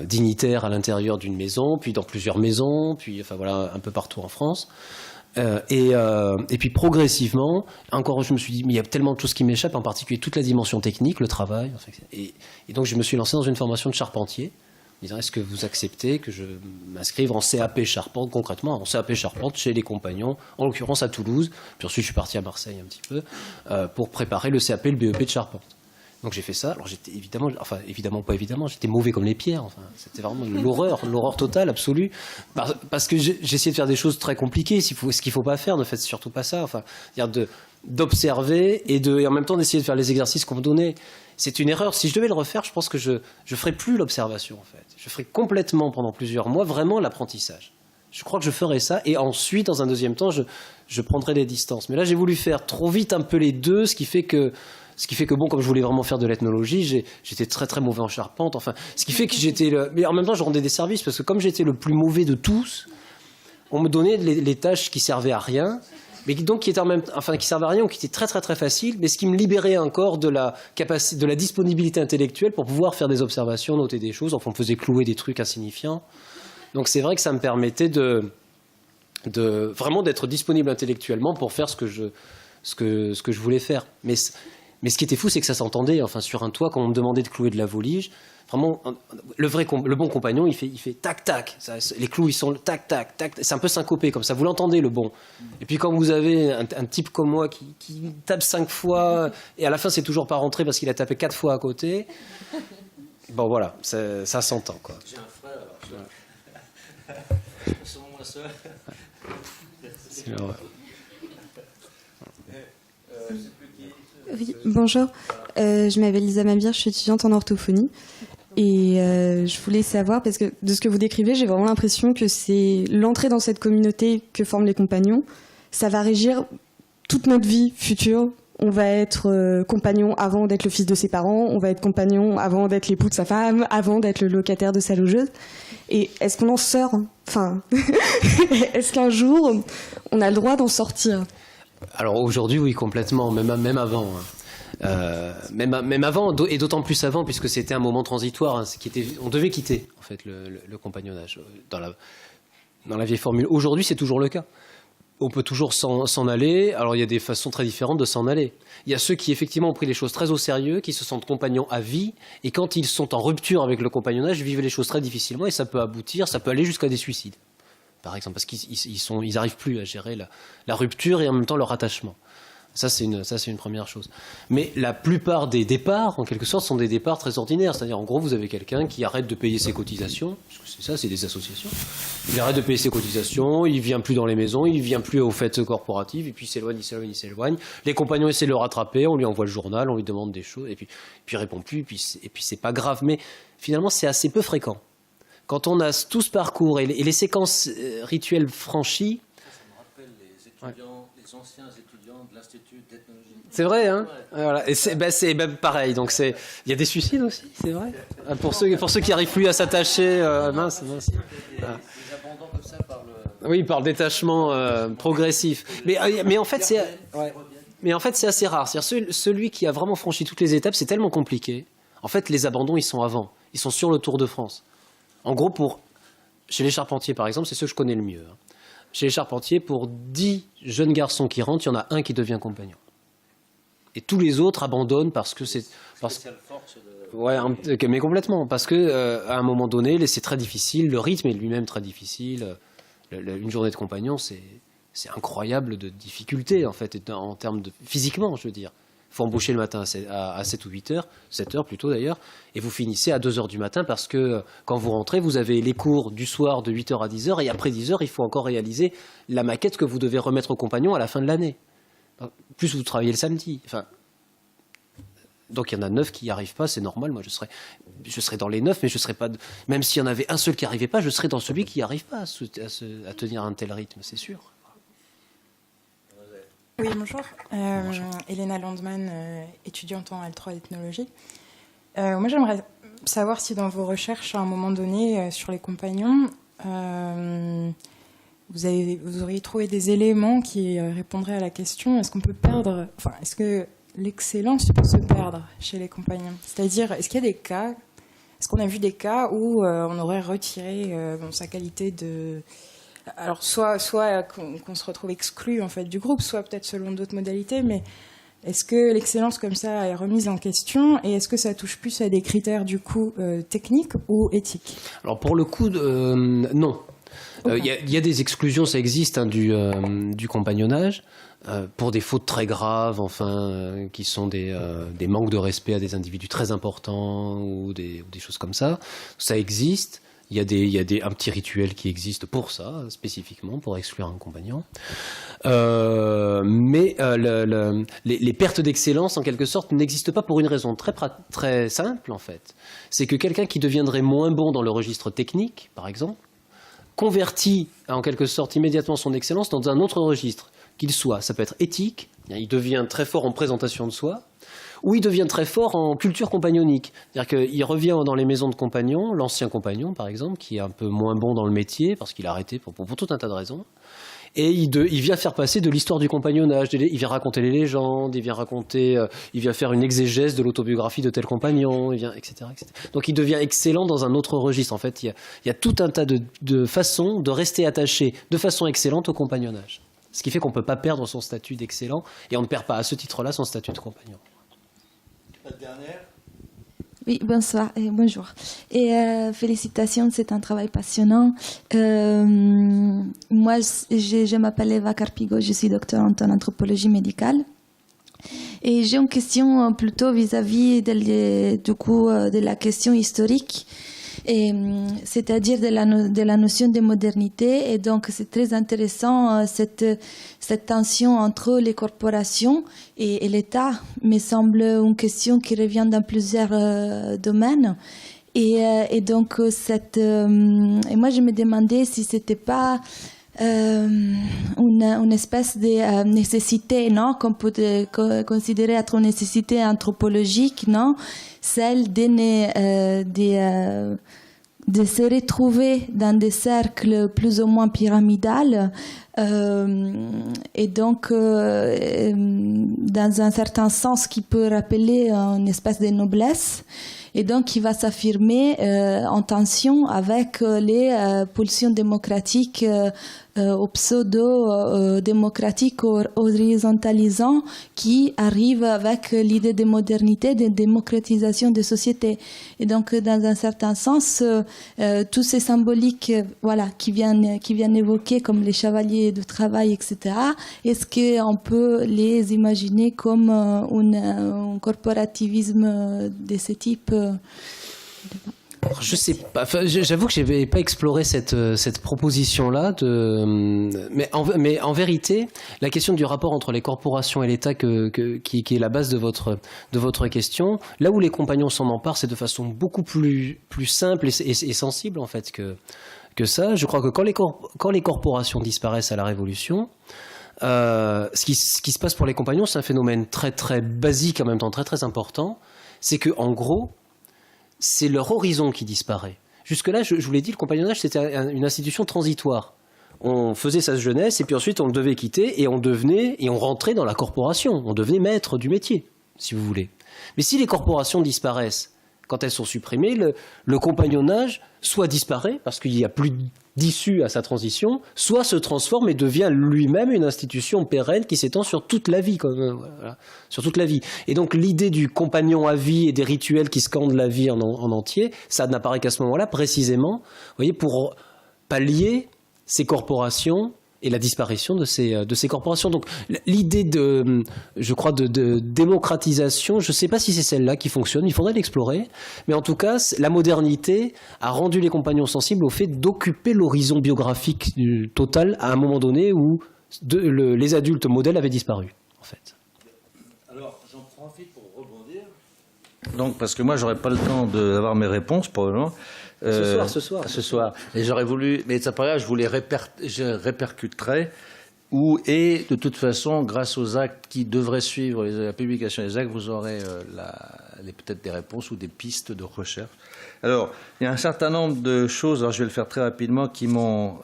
S2: dignitaires à l'intérieur d'une maison, puis dans plusieurs maisons, puis voilà, un peu partout en France. Et puis progressivement, encore je me suis dit, mais il y a tellement de choses qui m'échappent, en particulier toute la dimension technique, le travail. Et donc je me suis lancé dans une formation de charpentier, en disant, est-ce que vous acceptez que je m'inscrive en CAP charpente, concrètement, en CAP charpente chez les compagnons, en l'occurrence à Toulouse, puis ensuite je suis parti à Marseille un petit peu, pour préparer le CAP, le BEP de charpente. Donc j'ai fait ça. Alors j'étais j'étais mauvais comme les pierres. C'était vraiment l'horreur totale, absolue. Parce que j'ai essayé de faire des choses très compliquées. Ce qu'il faut pas faire, ne faites surtout pas ça. D'observer et en même temps d'essayer de faire les exercices qu'on me donnait. C'est une erreur. Si je devais le refaire, je pense que je ferais plus l'observation en fait. Je ferais complètement pendant plusieurs mois vraiment l'apprentissage. Je crois que je ferais ça et ensuite, dans un deuxième temps, je prendrais des distances. Mais là, j'ai voulu faire trop vite un peu les deux, ce qui fait que bon, comme je voulais vraiment faire de l'ethnologie, j'étais très très mauvais en charpente. Ce qui fait que mais en même temps, je rendais des services parce que comme j'étais le plus mauvais de tous, on me donnait les tâches qui servaient à rien, mais donc qui servaient à rien ou qui étaient très très très faciles, mais ce qui me libérait encore de la capacité, de la disponibilité intellectuelle pour pouvoir faire des observations, noter des choses. On me faisait clouer des trucs insignifiants. Donc c'est vrai que ça me permettait de vraiment d'être disponible intellectuellement pour faire ce que je voulais faire. Mais ce qui était fou, c'est que ça s'entendait. Sur un toit, quand on me demandait de clouer de la volige, vraiment, le bon compagnon, il fait tac tac. Les clous, ils sont tac tac tac. C'est un peu syncopé comme ça. Vous l'entendez, le bon. Et puis quand vous avez un type comme moi qui tape 5 fois et à la fin c'est toujours pas rentré parce qu'il a tapé 4 fois à côté. Bon voilà, ça s'entend quoi.
S1: J'ai un frère. C'est moi seul.
S2: C'est l'horreur.
S8: Oui, bonjour, je m'appelle Lisa Mabir, je suis étudiante en orthophonie et je voulais savoir, parce que de ce que vous décrivez, j'ai vraiment l'impression que c'est l'entrée dans cette communauté que forment les compagnons, ça va régir toute notre vie future. On va être compagnon avant d'être le fils de ses parents, on va être compagnon avant d'être l'époux de sa femme, avant d'être le locataire de sa logeuse. Et est-ce qu'on en sort? Est-ce qu'un jour, on a le droit d'en sortir?
S2: Alors aujourd'hui, oui, complètement, même avant. Même avant, et d'autant plus avant, puisque c'était un moment transitoire. On devait quitter, en fait, le compagnonnage dans la vieille formule. Aujourd'hui, c'est toujours le cas. On peut toujours s'en aller. Alors, il y a des façons très différentes de s'en aller. Il y a ceux qui, effectivement, ont pris les choses très au sérieux, qui se sentent compagnons à vie, et quand ils sont en rupture avec le compagnonnage, vivent les choses très difficilement, et ça peut aller jusqu'à des suicides, par exemple, parce qu'ils n'arrivent plus à gérer la rupture et en même temps leur attachement. Ça, c'est une première chose. Mais la plupart des départs, en quelque sorte, sont des départs très ordinaires. C'est-à-dire, en gros, vous avez quelqu'un qui arrête de payer ses cotisations, parce que c'est ça, c'est des associations. Il arrête de payer ses cotisations, il vient plus dans les maisons, il vient plus aux fêtes corporatives, et puis il s'éloigne. Les compagnons essaient de le rattraper, on lui envoie le journal, on lui demande des choses, et puis il répond plus, et puis c'est pas grave. Mais finalement, c'est assez peu fréquent. quand on a tout ce parcours et les séquences rituelles franchies...
S1: Ça me rappelle les étudiants, les anciens étudiants de l'Institut d'ethnologie.
S2: C'est vrai, hein. Voilà. Et c'est pareil. Donc il y a des suicides aussi, c'est vrai. Pour ceux qui n'arrivent plus à s'attacher, mince.
S1: Des abandons comme ça par le...
S2: Oui, par le détachement progressif. Mais en fait, c'est assez rare. C'est-à-dire celui qui a vraiment franchi toutes les étapes, c'est tellement compliqué. En fait, les abandons, ils sont avant. Ils sont sur le Tour de France. En gros, chez les Charpentiers, par exemple, c'est ceux que je connais le mieux. Chez les Charpentiers, pour 10 jeunes garçons qui rentrent, il y en a un qui devient compagnon. Et tous les autres abandonnent parce que c'est... Ouais, mais complètement. Parce qu'à un moment donné, c'est très difficile. Le rythme est lui-même très difficile. Une journée de compagnon, c'est incroyable de difficulté, en fait, en termes de... Physiquement, je veux dire. Il faut embaucher le matin à 7 ou 8 heures, 7 heures plutôt d'ailleurs, et vous finissez à 2 heures du matin parce que quand vous rentrez, vous avez les cours du soir de 8 heures à 10 heures, et après 10 heures, il faut encore réaliser la maquette que vous devez remettre au compagnon à la fin de l'année. Plus vous travaillez le samedi. Enfin, donc il y en a 9 qui n'y arrivent pas, c'est normal. Moi, je serais dans les 9, mais je serais pas. Même s'il y en avait un seul qui n'y arrivait pas, je serais dans celui qui n'y arrive pas à tenir un tel rythme, c'est sûr.
S9: Oui, bonjour. Elena Landman, étudiante en L3 d'ethnologie. Moi, j'aimerais savoir si dans vos recherches, à un moment donné, sur les compagnons, vous auriez trouvé des éléments qui répondraient à la question est-ce qu'on peut perdre, enfin, est-ce que l'excellence peut se perdre chez les compagnons? C'est-à-dire, est-ce qu'il y a des cas, est-ce qu'on a vu des cas où on aurait retiré sa qualité de... Alors, soit qu'on se retrouve exclu en fait, du groupe, soit peut-être selon d'autres modalités, mais est-ce que l'excellence comme ça est remise en question et est-ce que ça touche plus à des critères du coup techniques ou éthiques?
S2: Alors, pour le coup, non. Il y a des exclusions, ça existe, hein, du compagnonnage, pour des fautes très graves, enfin, qui sont des manques de respect à des individus très importants ou des choses comme ça. Ça existe. Il y a un petit rituel qui existe pour ça, spécifiquement, pour exclure un compagnon. Mais les pertes d'excellence, en quelque sorte, n'existent pas pour une raison très simple, en fait. C'est que quelqu'un qui deviendrait moins bon dans le registre technique, par exemple, convertit, en quelque sorte, immédiatement son excellence dans un autre registre, ça peut être éthique, il devient très fort en présentation de soi, ou il devient très fort en culture compagnonique. C'est-à-dire qu'il revient dans les maisons de compagnons, l'ancien compagnon par exemple, qui est un peu moins bon dans le métier, parce qu'il a arrêté pour tout un tas de raisons, et il vient faire passer de l'histoire du compagnonnage, il vient raconter les légendes, il vient faire une exégèse de l'autobiographie de tel compagnon, etc., etc. Donc il devient excellent dans un autre registre. En fait, il y a tout un tas de façons de rester attaché de façon excellente au compagnonnage. Ce qui fait qu'on ne peut pas perdre son statut d'excellent, et on ne perd pas à ce titre-là son statut de compagnon.
S1: La dernière.
S7: Oui, bonsoir et bonjour. Et félicitations, c'est un travail passionnant. Moi, je m'appelle Eva Carpigo, je suis doctorante en anthropologie médicale. Et j'ai une question plutôt vis-à-vis de la question historique, c'est-à-dire de la notion de modernité. Et donc, c'est très intéressant, cette tension entre les corporations et l'État me semble une question qui revient dans plusieurs domaines. Et donc, et moi, je me demandais si c'était pas une espèce de nécessité, non, qu'on peut considérer être une nécessité anthropologique, non, celle de se retrouver dans des cercles plus ou moins pyramidales, et donc dans un certain sens qui peut rappeler une espèce de noblesse, et donc qui va s'affirmer en tension avec les pulsions démocratiques ou pseudo-démocratiques horizontalisants qui arrivent avec l'idée de modernité, de démocratisation des sociétés. Et donc, dans un certain sens, tous ces symboliques, voilà, qui viennent évoquer comme les chevaliers du travail, etc., est-ce qu'on peut les imaginer comme un corporativisme de ce type?
S2: Je sais pas. Enfin, j'avoue que je n'avais pas exploré cette proposition-là. Mais en vérité, la question du rapport entre les corporations et l'État, qui est la base de votre question, là où les compagnons s'en emparent, c'est de façon beaucoup plus simple et sensible en fait que ça. Je crois que quand les corporations disparaissent à la Révolution, ce qui se passe pour les compagnons, c'est un phénomène très très basique, en même temps très très important. C'est que en gros, c'est leur horizon qui disparaît. Jusque-là, je vous l'ai dit, le compagnonnage, c'était une institution transitoire. On faisait sa jeunesse et puis ensuite on le devait quitter et on rentrait dans la corporation. On devenait maître du métier, si vous voulez. Mais si les corporations disparaissent, quand elles sont supprimées, le compagnonnage soit disparaît parce qu'il n'y a plus d'issue à sa transition, soit se transforme et devient lui-même une institution pérenne qui s'étend sur toute la vie. Voilà, sur toute la vie. Et donc l'idée du compagnon à vie et des rituels qui scandent la vie en entier, ça n'apparaît qu'à ce moment-là, précisément, vous voyez, pour pallier ces corporations et la disparition de ces corporations. Donc l'idée je crois, de démocratisation, je ne sais pas si c'est celle-là qui fonctionne, il faudrait l'explorer, mais en tout cas, la modernité a rendu les compagnons sensibles au fait d'occuper l'horizon biographique total à un moment donné où les adultes modèles avaient disparu, en fait.
S1: Alors, j'en profite pour rebondir. Donc, parce que moi, j'aurais pas le temps d'avoir mes réponses, probablement.
S2: Ce soir.
S1: Et j'aurais voulu, mais ça paraît, je répercuterai. Et de toute façon, grâce aux actes qui devraient suivre la publication des actes, vous aurez peut-être des réponses ou des pistes de recherche. Alors, il y a un certain nombre de choses, alors je vais le faire très rapidement, qui m'ont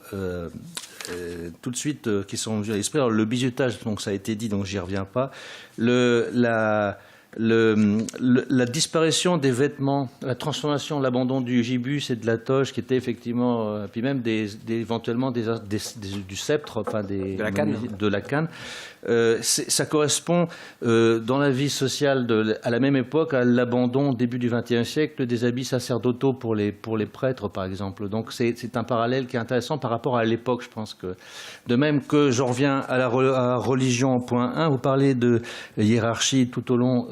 S1: tout de suite, qui sont venues à l'esprit. Alors, le bizutage, donc ça a été dit, donc j'y reviens pas. La disparition des vêtements, la transformation, l'abandon du gibus et de la toge, qui était effectivement, puis même éventuellement du sceptre, enfin de la canne, ça correspond dans la vie sociale à la même époque à l'abandon au début du XXe siècle des habits sacerdotaux pour les prêtres, par exemple. Donc c'est un parallèle qui est intéressant par rapport à l'époque, je pense que. De même que j'en reviens à la religion en point 1, vous parlez de hiérarchie tout au long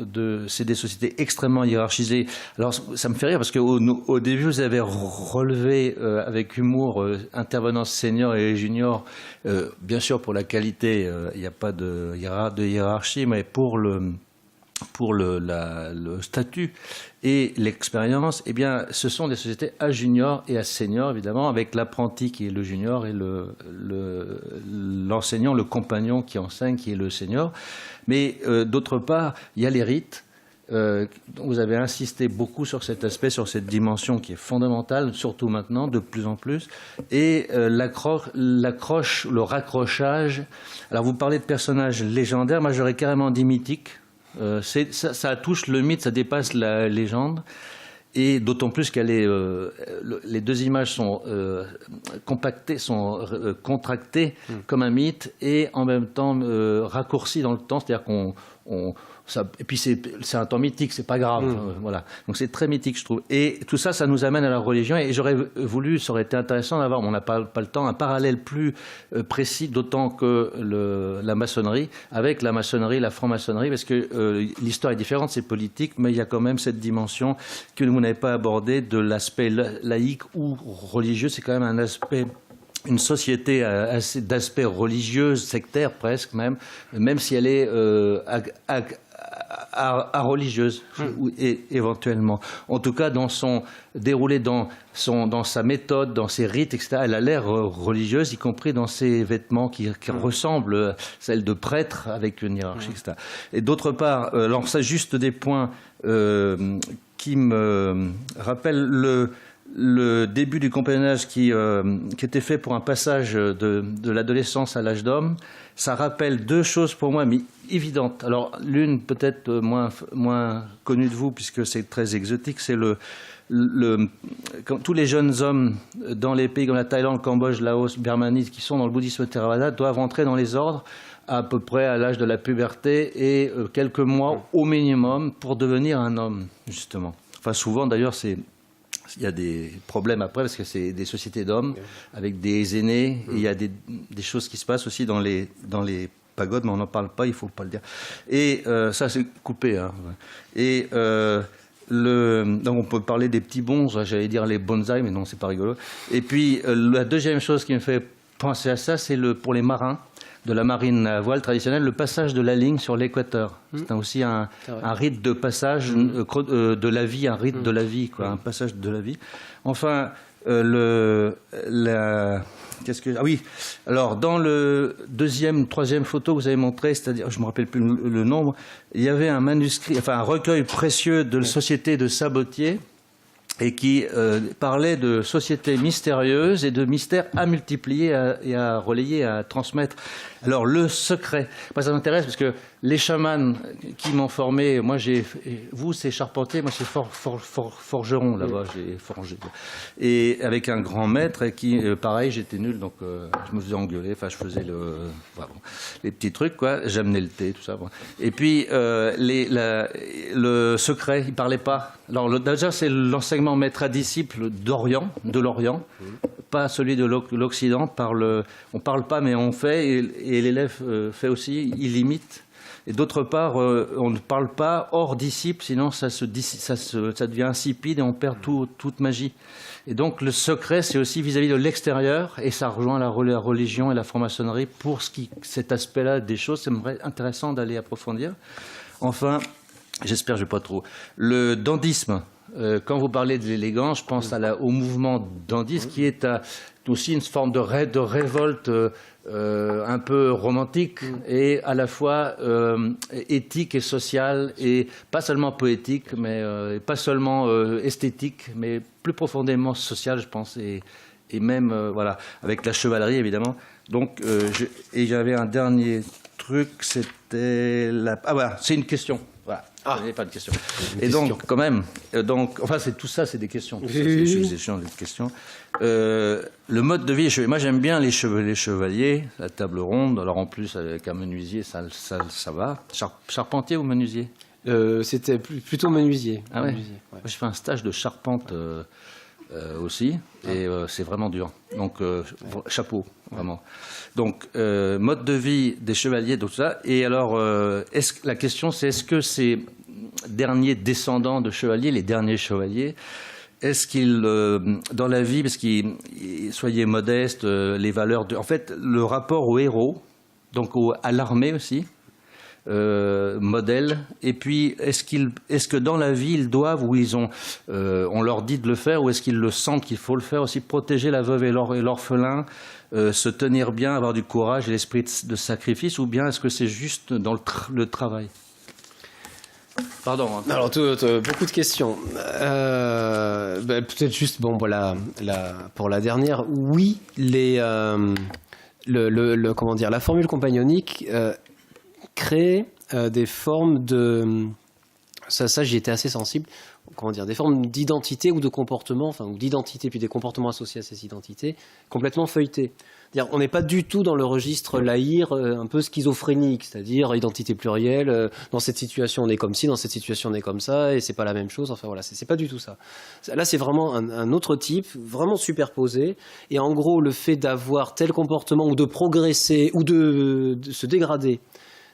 S1: c'est des sociétés extrêmement hiérarchisées. Alors ça me fait rire parce qu'au début vous avez relevé avec humour intervenants seniors et juniors, bien sûr pour la qualité, il n'y a pas de hiérarchie, mais pour le statut et l'expérience, eh bien, ce sont des sociétés à junior et à senior, évidemment, avec l'apprenti qui est le junior et l'enseignant, le compagnon qui enseigne, qui est le senior. Mais d'autre part, il y a les rites. Vous avez insisté beaucoup sur cet aspect, sur cette dimension qui est fondamentale, surtout maintenant, de plus en plus. Et l'accroche, le raccrochage. Alors, vous parlez de personnages légendaires, moi j'aurais carrément dit mythiques. Ça touche le mythe, ça dépasse la légende, et d'autant plus les deux images sont compactées, sont contractées comme un mythe, et en même temps raccourcies dans le temps, c'est-à-dire et puis c'est un temps mythique, c'est pas grave, voilà. Donc c'est très mythique, je trouve. Et tout ça, ça nous amène à la religion. Et j'aurais voulu, ça aurait été intéressant d'avoir, on n'a pas le temps, un parallèle plus précis, d'autant que la maçonnerie, avec la maçonnerie, la franc-maçonnerie, parce que l'histoire est différente, c'est politique, mais il y a quand même cette dimension que vous n'avez pas abordée de l'aspect laïque ou religieux. C'est quand même un aspect. Une société assez d'aspect religieux, sectaire presque même si elle est religieuse éventuellement. En tout cas, dans son déroulé, dans sa méthode, dans ses rites, etc., elle a l'air religieuse, y compris dans ses vêtements qui ressemblent à celles de prêtres avec une hiérarchie, etc. Et d'autre part, alors ça juste des points qui me rappellent le début du compagnonnage qui était fait pour un passage de l'adolescence à l'âge d'homme. Ça rappelle deux choses pour moi, mais évidentes. Alors, l'une peut-être moins connue de vous, puisque c'est très exotique, c'est tous les jeunes hommes dans les pays comme la Thaïlande, le Cambodge, Laos, Birmanie, qui sont dans le bouddhisme Theravada, doivent entrer dans les ordres à peu près à l'âge de la puberté et quelques mois au minimum pour devenir un homme, justement. Enfin, souvent, d'ailleurs, il y a des problèmes après parce que c'est des sociétés d'hommes avec des aînés. Et il y a des choses qui se passent aussi dans les pagodes, mais on n'en parle pas, il ne faut pas le dire. Et ça, c'est coupé. Hein. Et donc on peut parler des petits bons, j'allais dire les bonsaïs, mais non, c'est pas rigolo. Et puis la deuxième chose qui me fait penser à ça, c'est pour les marins de la marine à voile traditionnelle, le passage de la ligne sur l'équateur. C'est aussi un rite de passage de la vie, un rite de la vie, quoi, un passage de la vie. Enfin, ah oui, alors dans le troisième photo que vous avez montré, c'est-à-dire, je ne me rappelle plus le nombre, il y avait un manuscrit, enfin un recueil précieux de la société de Sabotier, et qui parlait de sociétés mystérieuses et de mystères à multiplier et à relayer, à transmettre. Alors, le secret, moi ça m'intéresse parce que les chamans qui m'ont formé, vous c'est charpentier, moi c'est forgeron là-bas, j'ai forgé. Et avec un grand maître et qui, pareil, j'étais nul, donc je me faisais engueuler, enfin je faisais les petits trucs, quoi, j'amenais le thé, tout ça. Bon. Et puis, le secret, il parlait pas. Alors déjà, c'est l'enseignement maître à disciple de l'Orient, pas celui de l'Occident. On parle pas, mais on fait, et l'élève fait aussi, il imite. Et d'autre part, on ne parle pas hors disciple, sinon ça devient insipide et on perd toute magie. Et donc le secret, c'est aussi vis-à-vis de l'extérieur, et ça rejoint la religion et la franc-maçonnerie pour cet aspect-là des choses. C'est intéressant d'aller approfondir. Enfin, j'espère que je ne vais pas trop. Le dandisme, quand vous parlez de l'élégance, je pense au mouvement dandiste qui est aussi une forme de révolte un peu romantique et à la fois éthique et sociale, et pas seulement poétique, mais pas seulement esthétique, mais plus profondément sociale, je pense, et même voilà, avec la chevalerie évidemment. Donc, et j'avais un dernier truc, c'était voilà, c'est une question. Voilà. Il n'y a pas de question. Et donc, quand même, enfin, c'est tout ça, c'est des questions. C'est des questions. Le mode de vie, moi j'aime bien les chevaliers, la table ronde. Alors en plus, avec un menuisier, ça va. Charpentier ou menuisier?
S2: C'était plutôt menuisier.
S1: Ah ouais.
S2: Menuisier, ouais.
S1: Moi, j'ai fait un stage de charpente aussi, et c'est vraiment dur. Donc, chapeau, vraiment. Donc, mode de vie des chevaliers, tout ça. Et alors, la question, c'est est-ce que ces derniers descendants de chevaliers, les derniers chevaliers, est-ce qu'ils, dans la vie, parce qu'ils soyez modestes, les valeurs en fait, le rapport au héros, donc à l'armée aussi, modèle, et puis est-ce que dans la vie ils doivent, ou on leur dit de le faire, ou est-ce qu'ils le sentent qu'il faut le faire aussi, protéger la veuve et l'orphelin, se tenir bien, avoir du courage et l'esprit de sacrifice, ou bien est-ce que c'est juste dans le travail? Pardon. Hein.
S2: Alors, beaucoup de questions. Peut-être juste, bon, voilà, pour la dernière, oui, comment dire, la formule compagnonique crée des formes de... Ça j'y étais assez sensible. Comment dire, des formes d'identité ou de comportement, enfin, ou d'identité, puis des comportements associés à ces identités, complètement feuilletés. On n'est pas du tout dans le registre laïr un peu schizophrénique, c'est-à-dire identité plurielle, dans cette situation on est comme ci, dans cette situation on est comme ça, et c'est pas la même chose, enfin voilà, c'est pas du tout ça. Là c'est vraiment un autre type, vraiment superposé, et en gros le fait d'avoir tel comportement, ou de progresser, ou de se dégrader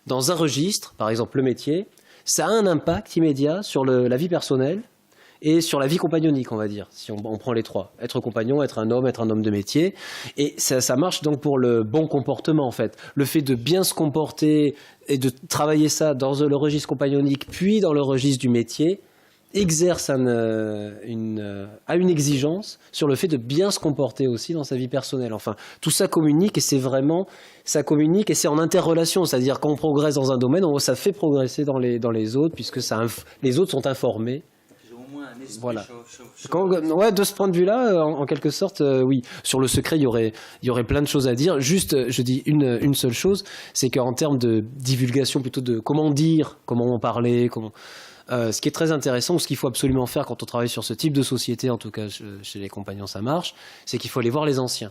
S2: dans un registre, par exemple le métier, ça a un impact immédiat sur la vie personnelle, et sur la vie compagnonique, on va dire, si on prend les trois. Être compagnon, être un homme de métier. Et ça marche donc pour le bon comportement, en fait. Le fait de bien se comporter et de travailler ça dans le registre compagnonique, puis dans le registre du métier, exerce a une exigence sur le fait de bien se comporter aussi dans sa vie personnelle. Enfin, tout ça communique, et ça communique, et c'est en interrelation. C'est-à-dire quand on progresse dans un domaine, ça fait progresser dans les autres, puisque les autres sont informés. Voilà. De ce point de vue-là, en quelque sorte, oui. Sur le secret, il y aurait plein de choses à dire. Juste, je dis une seule chose, c'est qu'en termes de divulgation, plutôt de comment dire, comment en parler, ce qui est très intéressant, ou ce qu'il faut absolument faire quand on travaille sur ce type de société, en tout cas chez les compagnons ça marche, c'est qu'il faut aller voir les anciens.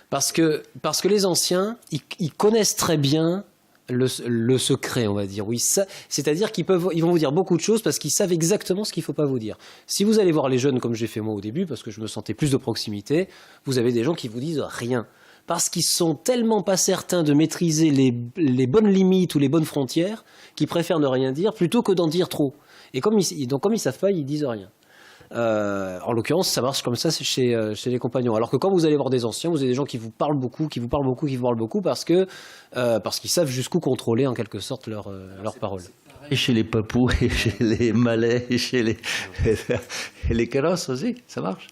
S2: Parce que les anciens, ils connaissent très bien le secret, on va dire. Oui, c'est-à-dire ils vont vous dire beaucoup de choses parce qu'ils savent exactement ce qu'il ne faut pas vous dire. Si vous allez voir les jeunes, comme j'ai fait moi au début, parce que je me sentais plus de proximité, vous avez des gens qui vous disent rien. parce qu'ils sont tellement pas certains de maîtriser les bonnes limites ou les bonnes frontières qu'ils préfèrent ne rien dire plutôt que d'en dire trop. Et comme ils savent pas, ils disent rien. En l'occurrence, ça marche comme ça chez les compagnons. Alors que quand vous allez voir des anciens, vous avez des gens qui vous parlent beaucoup, parce qu'ils savent jusqu'où contrôler en quelque sorte leurs paroles.
S1: Et chez les Papous, et chez les Malais, et chez les Caros aussi, ça marche.